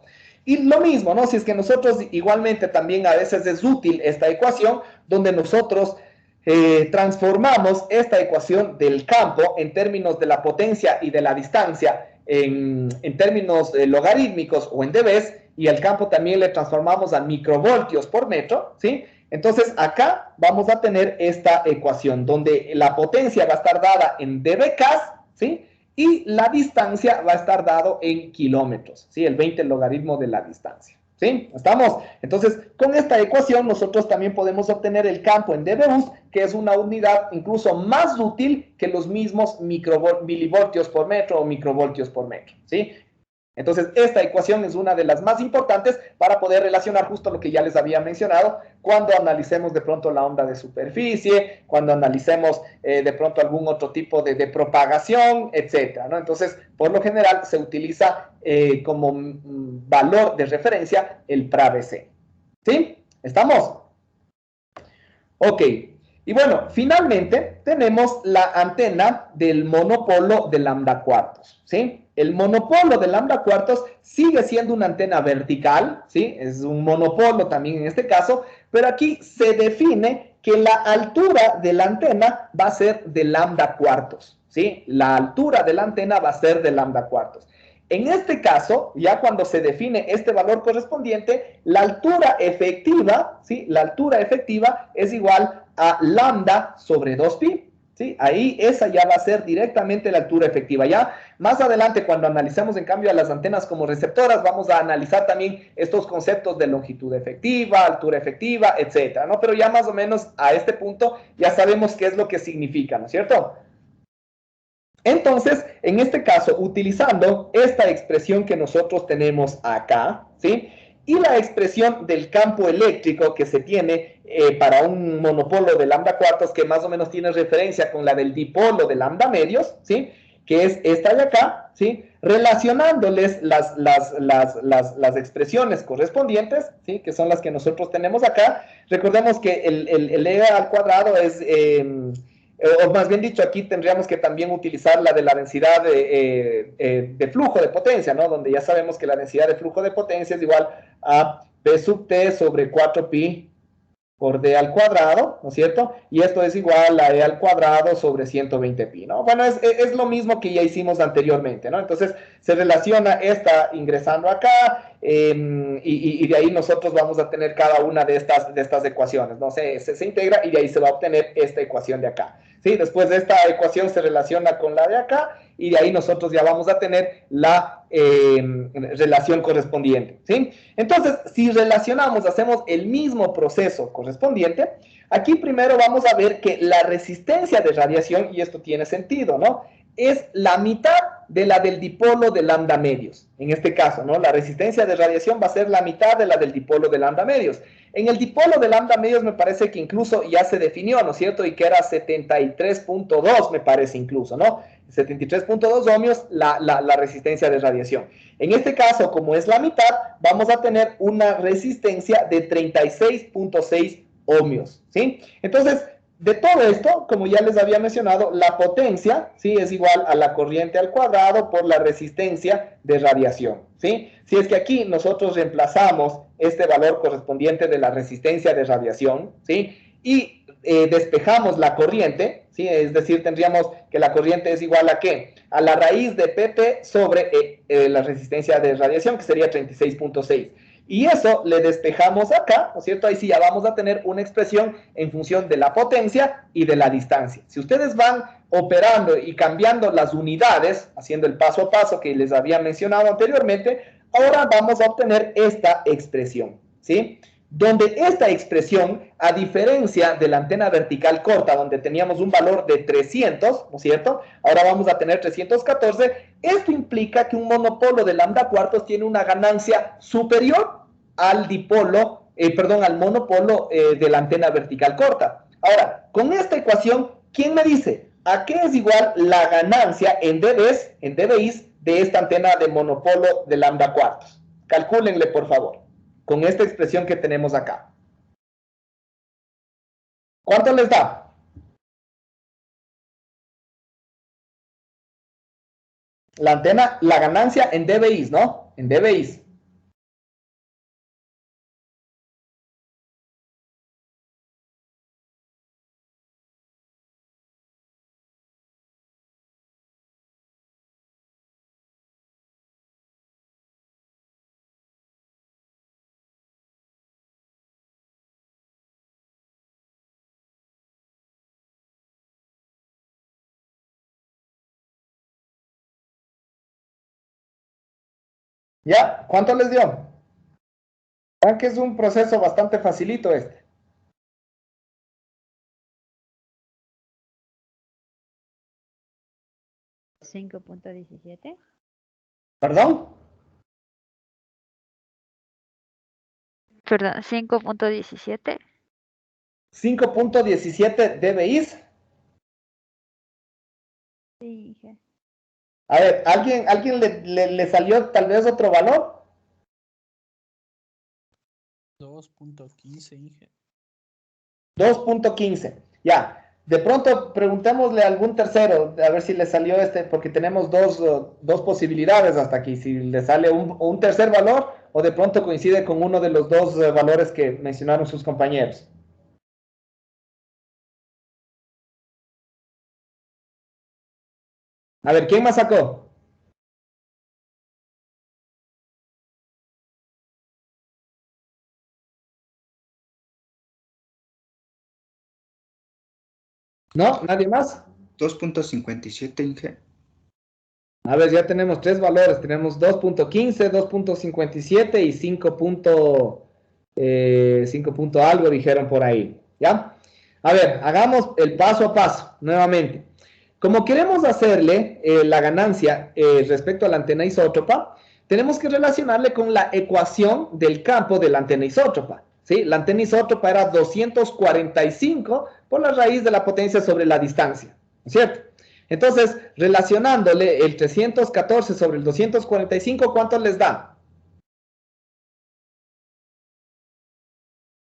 Y lo mismo, ¿no? Si es que nosotros igualmente también a veces es útil esta ecuación, donde nosotros transformamos esta ecuación del campo en términos de la potencia y de la distancia en términos logarítmicos o en dBs, y el campo también le transformamos a microvoltios por metro, ¿sí? Entonces acá vamos a tener esta ecuación donde la potencia va a estar dada en dBks, ¿sí? Y la distancia va a estar dado en kilómetros, ¿sí? El 20 logaritmo de la distancia, ¿sí? ¿Estamos? Entonces, con esta ecuación nosotros también podemos obtener el campo en dBus, que es una unidad incluso más útil que los mismos milivoltios por metro o microvoltios por metro, ¿sí? Entonces, esta ecuación es una de las más importantes para poder relacionar justo lo que ya les había mencionado cuando analicemos de pronto la onda de superficie, cuando analicemos de pronto algún otro tipo de propagación, etcétera, ¿no? Entonces, por lo general se utiliza como valor de referencia el PRA-BC, ¿sí? ¿Estamos? Ok. Y bueno, finalmente tenemos la antena del monopolo de lambda cuartos, ¿sí? El monopolo de lambda cuartos sigue siendo una antena vertical, ¿sí? Es un monopolo también en este caso, pero aquí se define que la altura de la antena va a ser de lambda cuartos, ¿sí? La altura de la antena va a ser de lambda cuartos. En este caso, ya cuando se define este valor correspondiente, la altura efectiva, ¿sí? La altura efectiva es igual a lambda sobre 2pi, ¿sí? Ahí esa ya va a ser directamente la altura efectiva. Ya más adelante, cuando analicemos en cambio a las antenas como receptoras, vamos a analizar también estos conceptos de longitud efectiva, altura efectiva, etcétera, ¿no? Pero ya más o menos a este punto ya sabemos qué es lo que significa, ¿no es cierto? Entonces, en este caso, utilizando esta expresión que nosotros tenemos acá, ¿sí? Y la expresión del campo eléctrico que se tiene para un monopolo de lambda cuartos, que más o menos tiene referencia con la del dipolo de lambda medios, ¿sí? Que es esta de acá, ¿sí? Relacionándoles las expresiones correspondientes, ¿sí? Que son las que nosotros tenemos acá. Recordemos que el E al cuadrado es o más bien dicho, aquí tendríamos que también utilizar la de la densidad de flujo de potencia, ¿no? Donde ya sabemos que la densidad de flujo de potencia es igual a P sub T sobre 4pi por D al cuadrado, ¿no es cierto? Y esto es igual a E al cuadrado sobre 120pi, ¿no? Bueno, es lo mismo que ya hicimos anteriormente, ¿no? Entonces, se relaciona esta ingresando acá, y de ahí nosotros vamos a tener cada una de estas ecuaciones, ¿no? Se integra y de ahí se va a obtener esta ecuación de acá, ¿sí? Después de esta ecuación se relaciona con la de acá, y de ahí nosotros ya vamos a tener la relación correspondiente, ¿sí? Entonces, si relacionamos, hacemos el mismo proceso correspondiente, aquí primero vamos a ver que la resistencia de radiación, y esto tiene sentido, ¿no? Es la mitad de la del dipolo de lambda medios. En este caso, ¿no? La resistencia de radiación va a ser la mitad de la del dipolo de lambda medios. En el dipolo de lambda medios me parece que incluso ya se definió, ¿no es cierto? Y que era 73.2, me parece incluso, ¿no? 73.2 ohmios la resistencia de radiación. En este caso, como es la mitad, vamos a tener una resistencia de 36.6 ohmios, ¿sí? Entonces, de todo esto, como ya les había mencionado, la potencia, ¿sí? Es igual a la corriente al cuadrado por la resistencia de radiación, ¿sí? Si es que aquí nosotros reemplazamos este valor correspondiente de la resistencia de radiación, ¿sí? Y despejamos la corriente, ¿sí? Es decir, tendríamos que la corriente es igual a ¿qué? A la raíz de PP sobre la resistencia de radiación, que sería 36.6. Y eso le despejamos acá, ¿no es cierto? Ahí sí ya vamos a tener una expresión en función de la potencia y de la distancia. Si ustedes van operando y cambiando las unidades, haciendo el paso a paso que les había mencionado anteriormente, ahora vamos a obtener esta expresión, ¿sí? Donde esta expresión, a diferencia de la antena vertical corta, donde teníamos un valor de 300, ¿no es cierto? Ahora vamos a tener 314. Esto implica que un monopolo de lambda cuartos tiene una ganancia superior al dipolo, al monopolo de la antena vertical corta. Ahora, con esta ecuación, ¿quién me dice a qué es igual la ganancia en dBs de esta antena de monopolo de lambda cuartos? Calcúlenle, por favor, con esta expresión que tenemos acá. ¿Cuánto les da? La antena, la ganancia en dBis, ¿no? En dBis. ¿Ya? ¿Cuánto les dio? Vean que es un proceso bastante facilito este. ¿5.17? ¿Perdón? Perdón, 5.17. 5.17 dBis. Sí. A ver, ¿alguien le salió tal vez otro valor? 2.15, Inge. 2.15. Ya. De pronto preguntémosle a algún tercero, a ver si le salió este, porque tenemos dos posibilidades hasta aquí. Si le sale un tercer valor o de pronto coincide con uno de los dos valores que mencionaron sus compañeros. A ver, ¿quién más sacó? ¿No? ¿Nadie más? 2.57, Inge. A ver, ya tenemos tres valores. Tenemos 2.15, 2.57 y 5 punto algo dijeron por ahí. ¿Ya? A ver, hagamos el paso a paso nuevamente. Como queremos hacerle la ganancia respecto a la antena isótropa, tenemos que relacionarle con la ecuación del campo de la antena isótropa. ¿Sí? La antena isótropa era 245 por la raíz de la potencia sobre la distancia, ¿no es cierto? Entonces, relacionándole el 314 sobre el 245, ¿cuánto les da?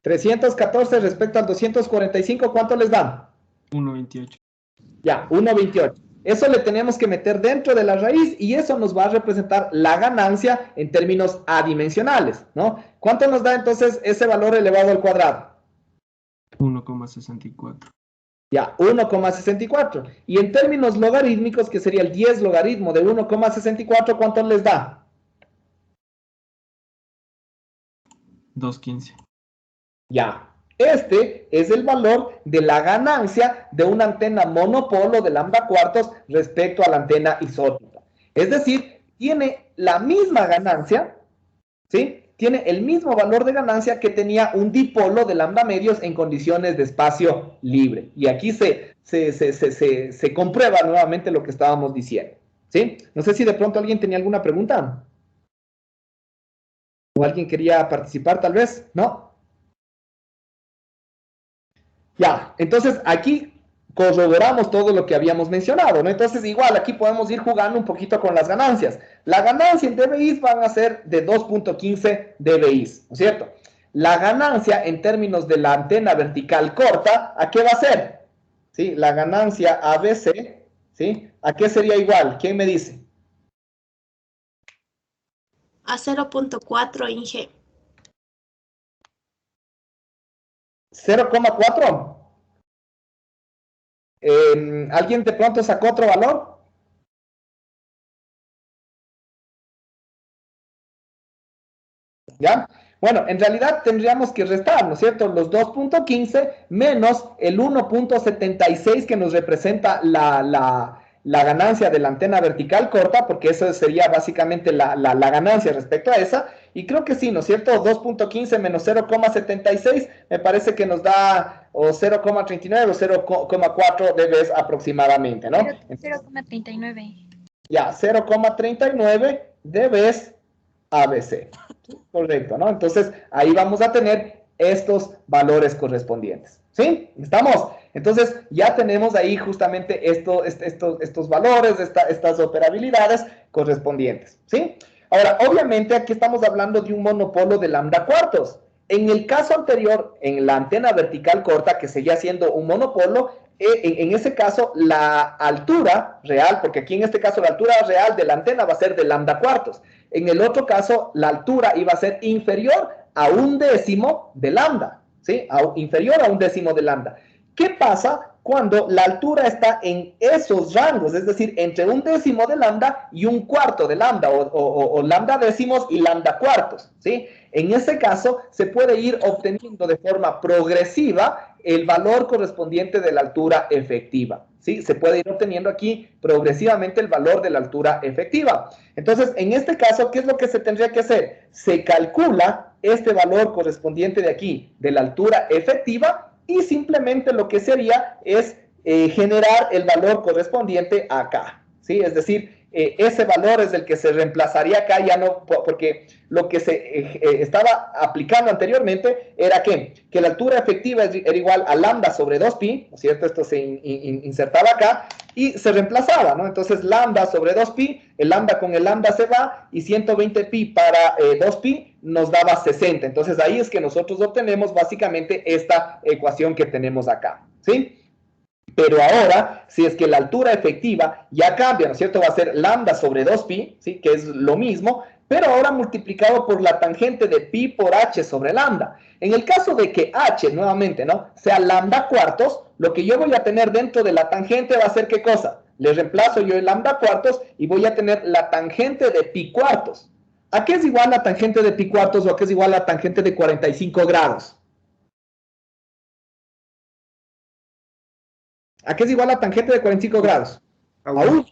314 respecto al 245, ¿cuánto les da? 1.28. Ya, 1,28. Eso le tenemos que meter dentro de la raíz y eso nos va a representar la ganancia en términos adimensionales, ¿no? ¿Cuánto nos da entonces ese valor elevado al cuadrado? 1,64. Ya, 1,64. Y en términos logarítmicos, que sería el 10 logaritmo de 1,64, ¿cuánto les da? 2,15. Ya. Este es el valor de la ganancia de una antena monopolo de lambda cuartos respecto a la antena isótropa. Es decir, tiene la misma ganancia, ¿sí? Tiene el mismo valor de ganancia que tenía un dipolo de lambda medios en condiciones de espacio libre. Y aquí se comprueba nuevamente lo que estábamos diciendo, ¿sí? No sé si de pronto alguien tenía alguna pregunta. ¿O alguien quería participar tal vez? ¿No? Ya, entonces aquí corroboramos todo lo que habíamos mencionado, ¿no? Entonces igual aquí podemos ir jugando un poquito con las ganancias. La ganancia en dBIs van a ser de 2.15 dBIs, ¿no es cierto? La ganancia en términos de la antena vertical corta, ¿a qué va a ser? ¿Sí? La ganancia ABC, ¿sí? ¿A qué sería igual? ¿Quién me dice? A 0.4 Inge. 0,4. ¿Alguien de pronto sacó otro valor? ¿Ya? Bueno, en realidad tendríamos que restar, ¿no es cierto? Los 2.15 menos el 1.76 que nos representa la ganancia de la antena vertical corta, porque eso sería básicamente la ganancia respecto a esa. Y creo que sí, ¿no es cierto? 2.15 menos 0,76 me parece que nos da o 0,39 o 0,4 dBs aproximadamente, ¿no? 0,39. Ya, 0,39 dBs ABC. Correcto, ¿no? Entonces, ahí vamos a tener estos valores correspondientes. ¿Sí? ¿Estamos? Entonces, ya tenemos ahí justamente estos valores, estas operabilidades correspondientes. ¿Sí? Ahora, obviamente, aquí estamos hablando de un monopolo de lambda cuartos. En el caso anterior, en la antena vertical corta, que seguía siendo un monopolo, en ese caso, la altura real, porque aquí en este caso la altura real de la antena va a ser de lambda cuartos. En el otro caso, la altura iba a ser inferior a 1/10 de lambda, ¿sí? Inferior a 1/10 de lambda. ¿Qué pasa cuando la altura está en esos rangos? Es decir, entre 1/10 de lambda y 1/4 de lambda, o lambda décimos y lambda cuartos, ¿sí? En ese caso, se puede ir obteniendo de forma progresiva el valor correspondiente de la altura efectiva, ¿sí? Se puede ir obteniendo aquí progresivamente el valor de la altura efectiva. Entonces, en este caso, ¿qué es lo que se tendría que hacer? Se calcula este valor correspondiente de aquí, de la altura efectiva, y simplemente lo que sería es generar el valor correspondiente acá, ¿sí? Es decir, ese valor es el que se reemplazaría acá, ya no, porque lo que se estaba aplicando anteriormente era que la altura efectiva era igual a lambda sobre 2pi, ¿no es cierto? Esto se insertaba acá y se reemplazaba, ¿no? Entonces lambda sobre 2pi, el lambda con el lambda se va y 120pi para 2pi nos daba 60. Entonces ahí es que nosotros obtenemos básicamente esta ecuación que tenemos acá, ¿sí? Pero ahora, si es que la altura efectiva ya cambia, ¿no es cierto? Va a ser lambda sobre 2pi, ¿sí? Que es lo mismo, pero ahora multiplicado por la tangente de pi por h sobre lambda. En el caso de que h, nuevamente, ¿no? Sea lambda cuartos, lo que yo voy a tener dentro de la tangente va a ser ¿qué cosa? Le reemplazo yo el lambda cuartos y voy a tener la tangente de pi cuartos. ¿A qué es igual la tangente de pi cuartos o a qué es igual la tangente de 45 grados? ¿A qué es igual la tangente de 45 grados? A 1.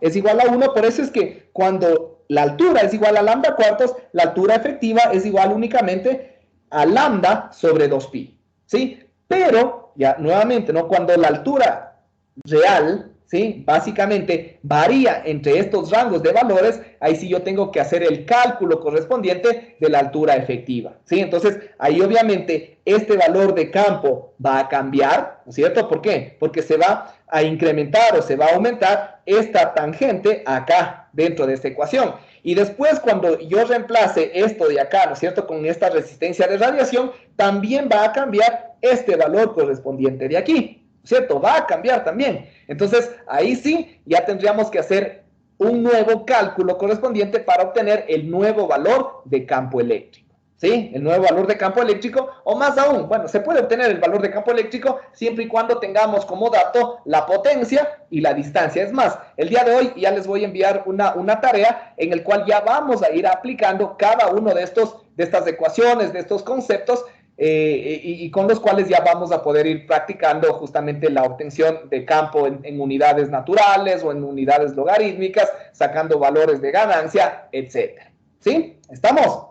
Es igual a 1, por eso es que cuando la altura es igual a lambda cuartos, la altura efectiva es igual únicamente a lambda sobre 2pi, ¿sí? Pero, ya nuevamente, ¿no? Cuando la altura real, ¿sí? Básicamente varía entre estos rangos de valores, ahí sí yo tengo que hacer el cálculo correspondiente de la altura efectiva, ¿sí? Entonces, ahí obviamente este valor de campo va a cambiar, ¿no es cierto? ¿Por qué? Porque se va a incrementar o se va a aumentar esta tangente acá dentro de esta ecuación. Y después cuando yo reemplace esto de acá, ¿no es cierto? Con esta resistencia de radiación, también va a cambiar este valor correspondiente de aquí. ¿cierto? Va a cambiar también. Entonces, ahí sí, ya tendríamos que hacer un nuevo cálculo correspondiente para obtener el nuevo valor de campo eléctrico, ¿sí? El nuevo valor de campo eléctrico, o más aún, bueno, se puede obtener el valor de campo eléctrico siempre y cuando tengamos como dato la potencia y la distancia. Es más, el día de hoy ya les voy a enviar una tarea en el cual ya vamos a ir aplicando cada uno de estas ecuaciones, de estos conceptos, y con los cuales ya vamos a poder ir practicando justamente la obtención de campo en unidades naturales o en unidades logarítmicas, sacando valores de ganancia, etcétera. ¿Sí? ¿Estamos?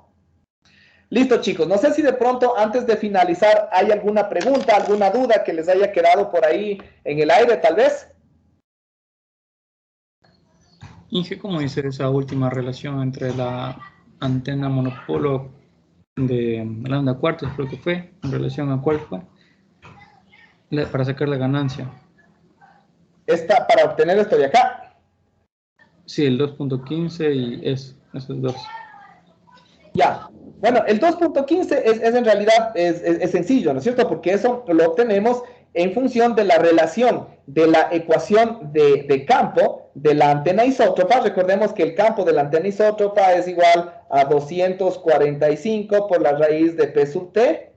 Listo, chicos. No sé si de pronto, antes de finalizar, hay alguna pregunta, alguna duda que les haya quedado por ahí en el aire, tal vez. Inge, ¿cómo dice esa última relación entre la antena monopolo de lambda cuartos, creo que fue, en relación a cuál fue, para sacar la ganancia? Esta, para obtener esto de acá. Sí, el 2.15 y esos dos. Ya, bueno, el 2.15 es en realidad es sencillo, ¿no es cierto? Porque eso lo obtenemos en función de la relación de la ecuación de campo de la antena isótropa. Recordemos que el campo de la antena isótropa es igual a 245 por la raíz de P sub T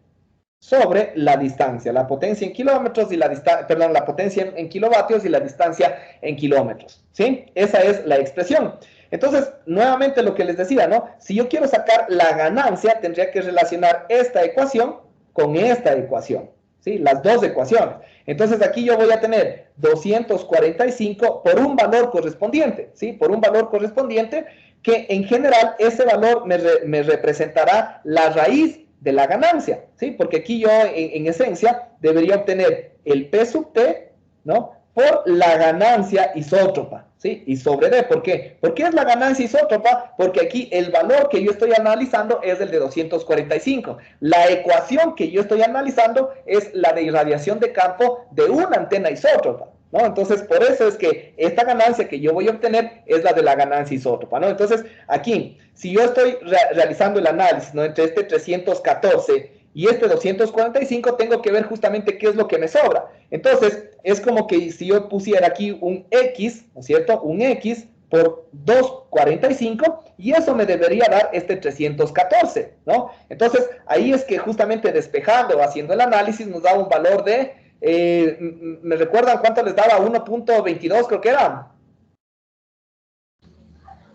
sobre la distancia, la potencia en kilómetros y la distancia, perdón, la potencia en kilovatios y la distancia en kilómetros, ¿sí? Esa es la expresión. Entonces, nuevamente lo que les decía, ¿no? Si yo quiero sacar la ganancia, tendría que relacionar esta ecuación con esta ecuación, ¿sí? Las dos ecuaciones. Entonces, aquí yo voy a tener 245 por un valor correspondiente, ¿sí? Por un valor correspondiente que en general ese valor me representará la raíz de la ganancia, ¿sí? Porque aquí yo en esencia debería obtener el P sub T, ¿no? Por la ganancia isótropa, ¿sí? Y sobre D, ¿por qué? ¿Por qué es la ganancia isótropa? Porque aquí el valor que yo estoy analizando es el de 245. La ecuación que yo estoy analizando es la de irradiación de campo de una antena isótropa, ¿no? Entonces, por eso es que esta ganancia que yo voy a obtener es la de la ganancia isótropa, ¿no? Entonces, aquí, si yo estoy realizando el análisis, ¿no? Entre este 314 y este 245, tengo que ver justamente qué es lo que me sobra. Entonces, es como que si yo pusiera aquí un X, ¿no es cierto? Un X por 245, y eso me debería dar este 314, ¿no? Entonces, ahí es que justamente despejando, haciendo el análisis, nos da un valor de, ¿me recuerdan cuánto les daba? 1.22 creo que era.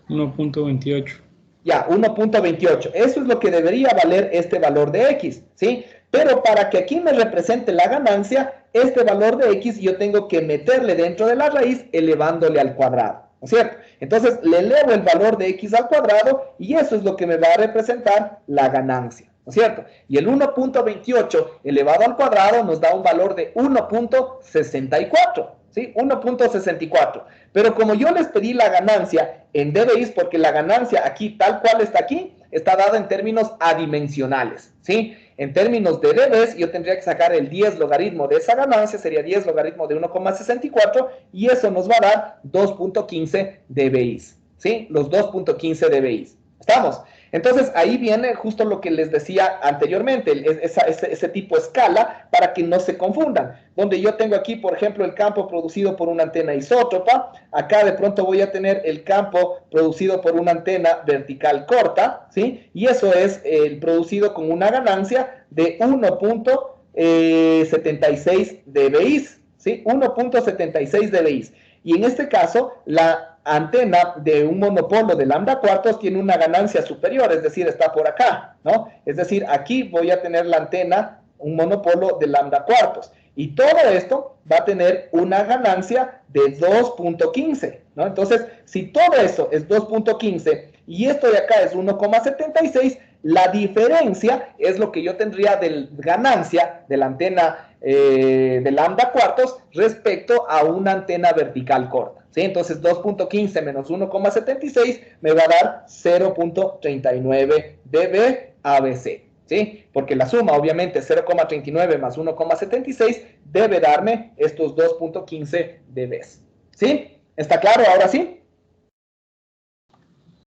1.28. Ya, 1.28. Eso es lo que debería valer este valor de X, ¿sí? Pero para que aquí me represente la ganancia, este valor de X yo tengo que meterle dentro de la raíz elevándole al cuadrado, ¿no es cierto? Entonces le elevo el valor de X al cuadrado y eso es lo que me va a representar la ganancia, ¿no es cierto? Y el 1.28 elevado al cuadrado nos da un valor de 1.64, ¿sí? 1.64. Pero como yo les pedí la ganancia en dBs, porque la ganancia aquí, tal cual está aquí, está dada en términos adimensionales, ¿sí? En términos de dBs, yo tendría que sacar el 10 logaritmo de esa ganancia, sería 10 logaritmo de 1,64, y eso nos va a dar 2.15 dBs, ¿sí? Los 2.15 dBs. ¿Estamos? Entonces, ahí viene justo lo que les decía anteriormente, ese tipo de escala para que no se confundan. Donde yo tengo aquí, por ejemplo, el campo producido por una antena isótropa, acá de pronto voy a tener el campo producido por una antena vertical corta, ¿sí? Y eso es el producido con una ganancia de 1.76 dBs, ¿sí? 1.76 dBs. Y en este caso, la antena de un monopolo de lambda cuartos tiene una ganancia superior, es decir, está por acá, ¿no? Es decir, aquí voy a tener la antena, un monopolo de lambda cuartos. Y todo esto va a tener una ganancia de 2.15, ¿no? Entonces, si todo eso es 2.15 y esto de acá es 1,76, la diferencia es lo que yo tendría de ganancia de la antena de lambda cuartos respecto a una antena vertical corta, ¿sí? Entonces 2.15 menos 1,76 me va a dar 0.39 dB ABC, ¿sí? Porque la suma obviamente 0,39 más 1,76 debe darme estos 2.15 dBs, ¿sí? ¿Está claro ahora sí?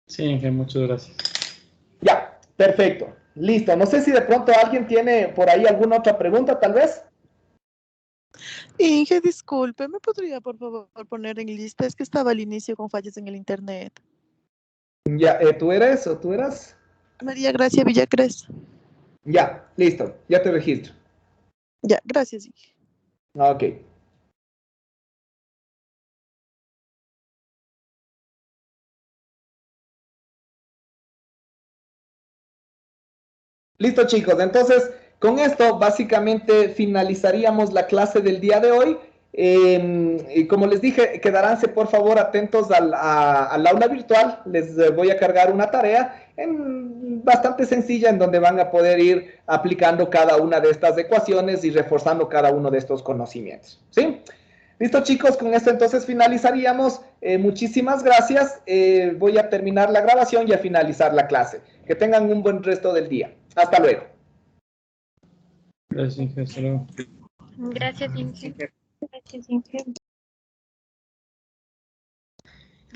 Sí, muchas gracias. Ya, perfecto. Listo. No sé si de pronto alguien tiene por ahí alguna otra pregunta, tal vez. Inge, disculpe, ¿me podría por favor poner en lista? Es que estaba al inicio con fallas en el internet. Ya, ¿tú eres o tú eras? María Gracia Villacres. Ya, listo, ya te registro. Ya, gracias, Inge. Ok. Listo, chicos. Entonces, con esto básicamente finalizaríamos la clase del día de hoy. Y como les dije, quedaránse por favor atentos al aula virtual. Les voy a cargar una tarea bastante sencilla en donde van a poder ir aplicando cada una de estas ecuaciones y reforzando cada uno de estos conocimientos. ¿Sí? Listo, chicos, con esto entonces finalizaríamos. Muchísimas gracias. Voy a terminar la grabación y a finalizar la clase. Que tengan un buen resto del día. Hasta luego. Gracias, Inge. Hasta luego. Gracias, Inge. Gracias, Inge.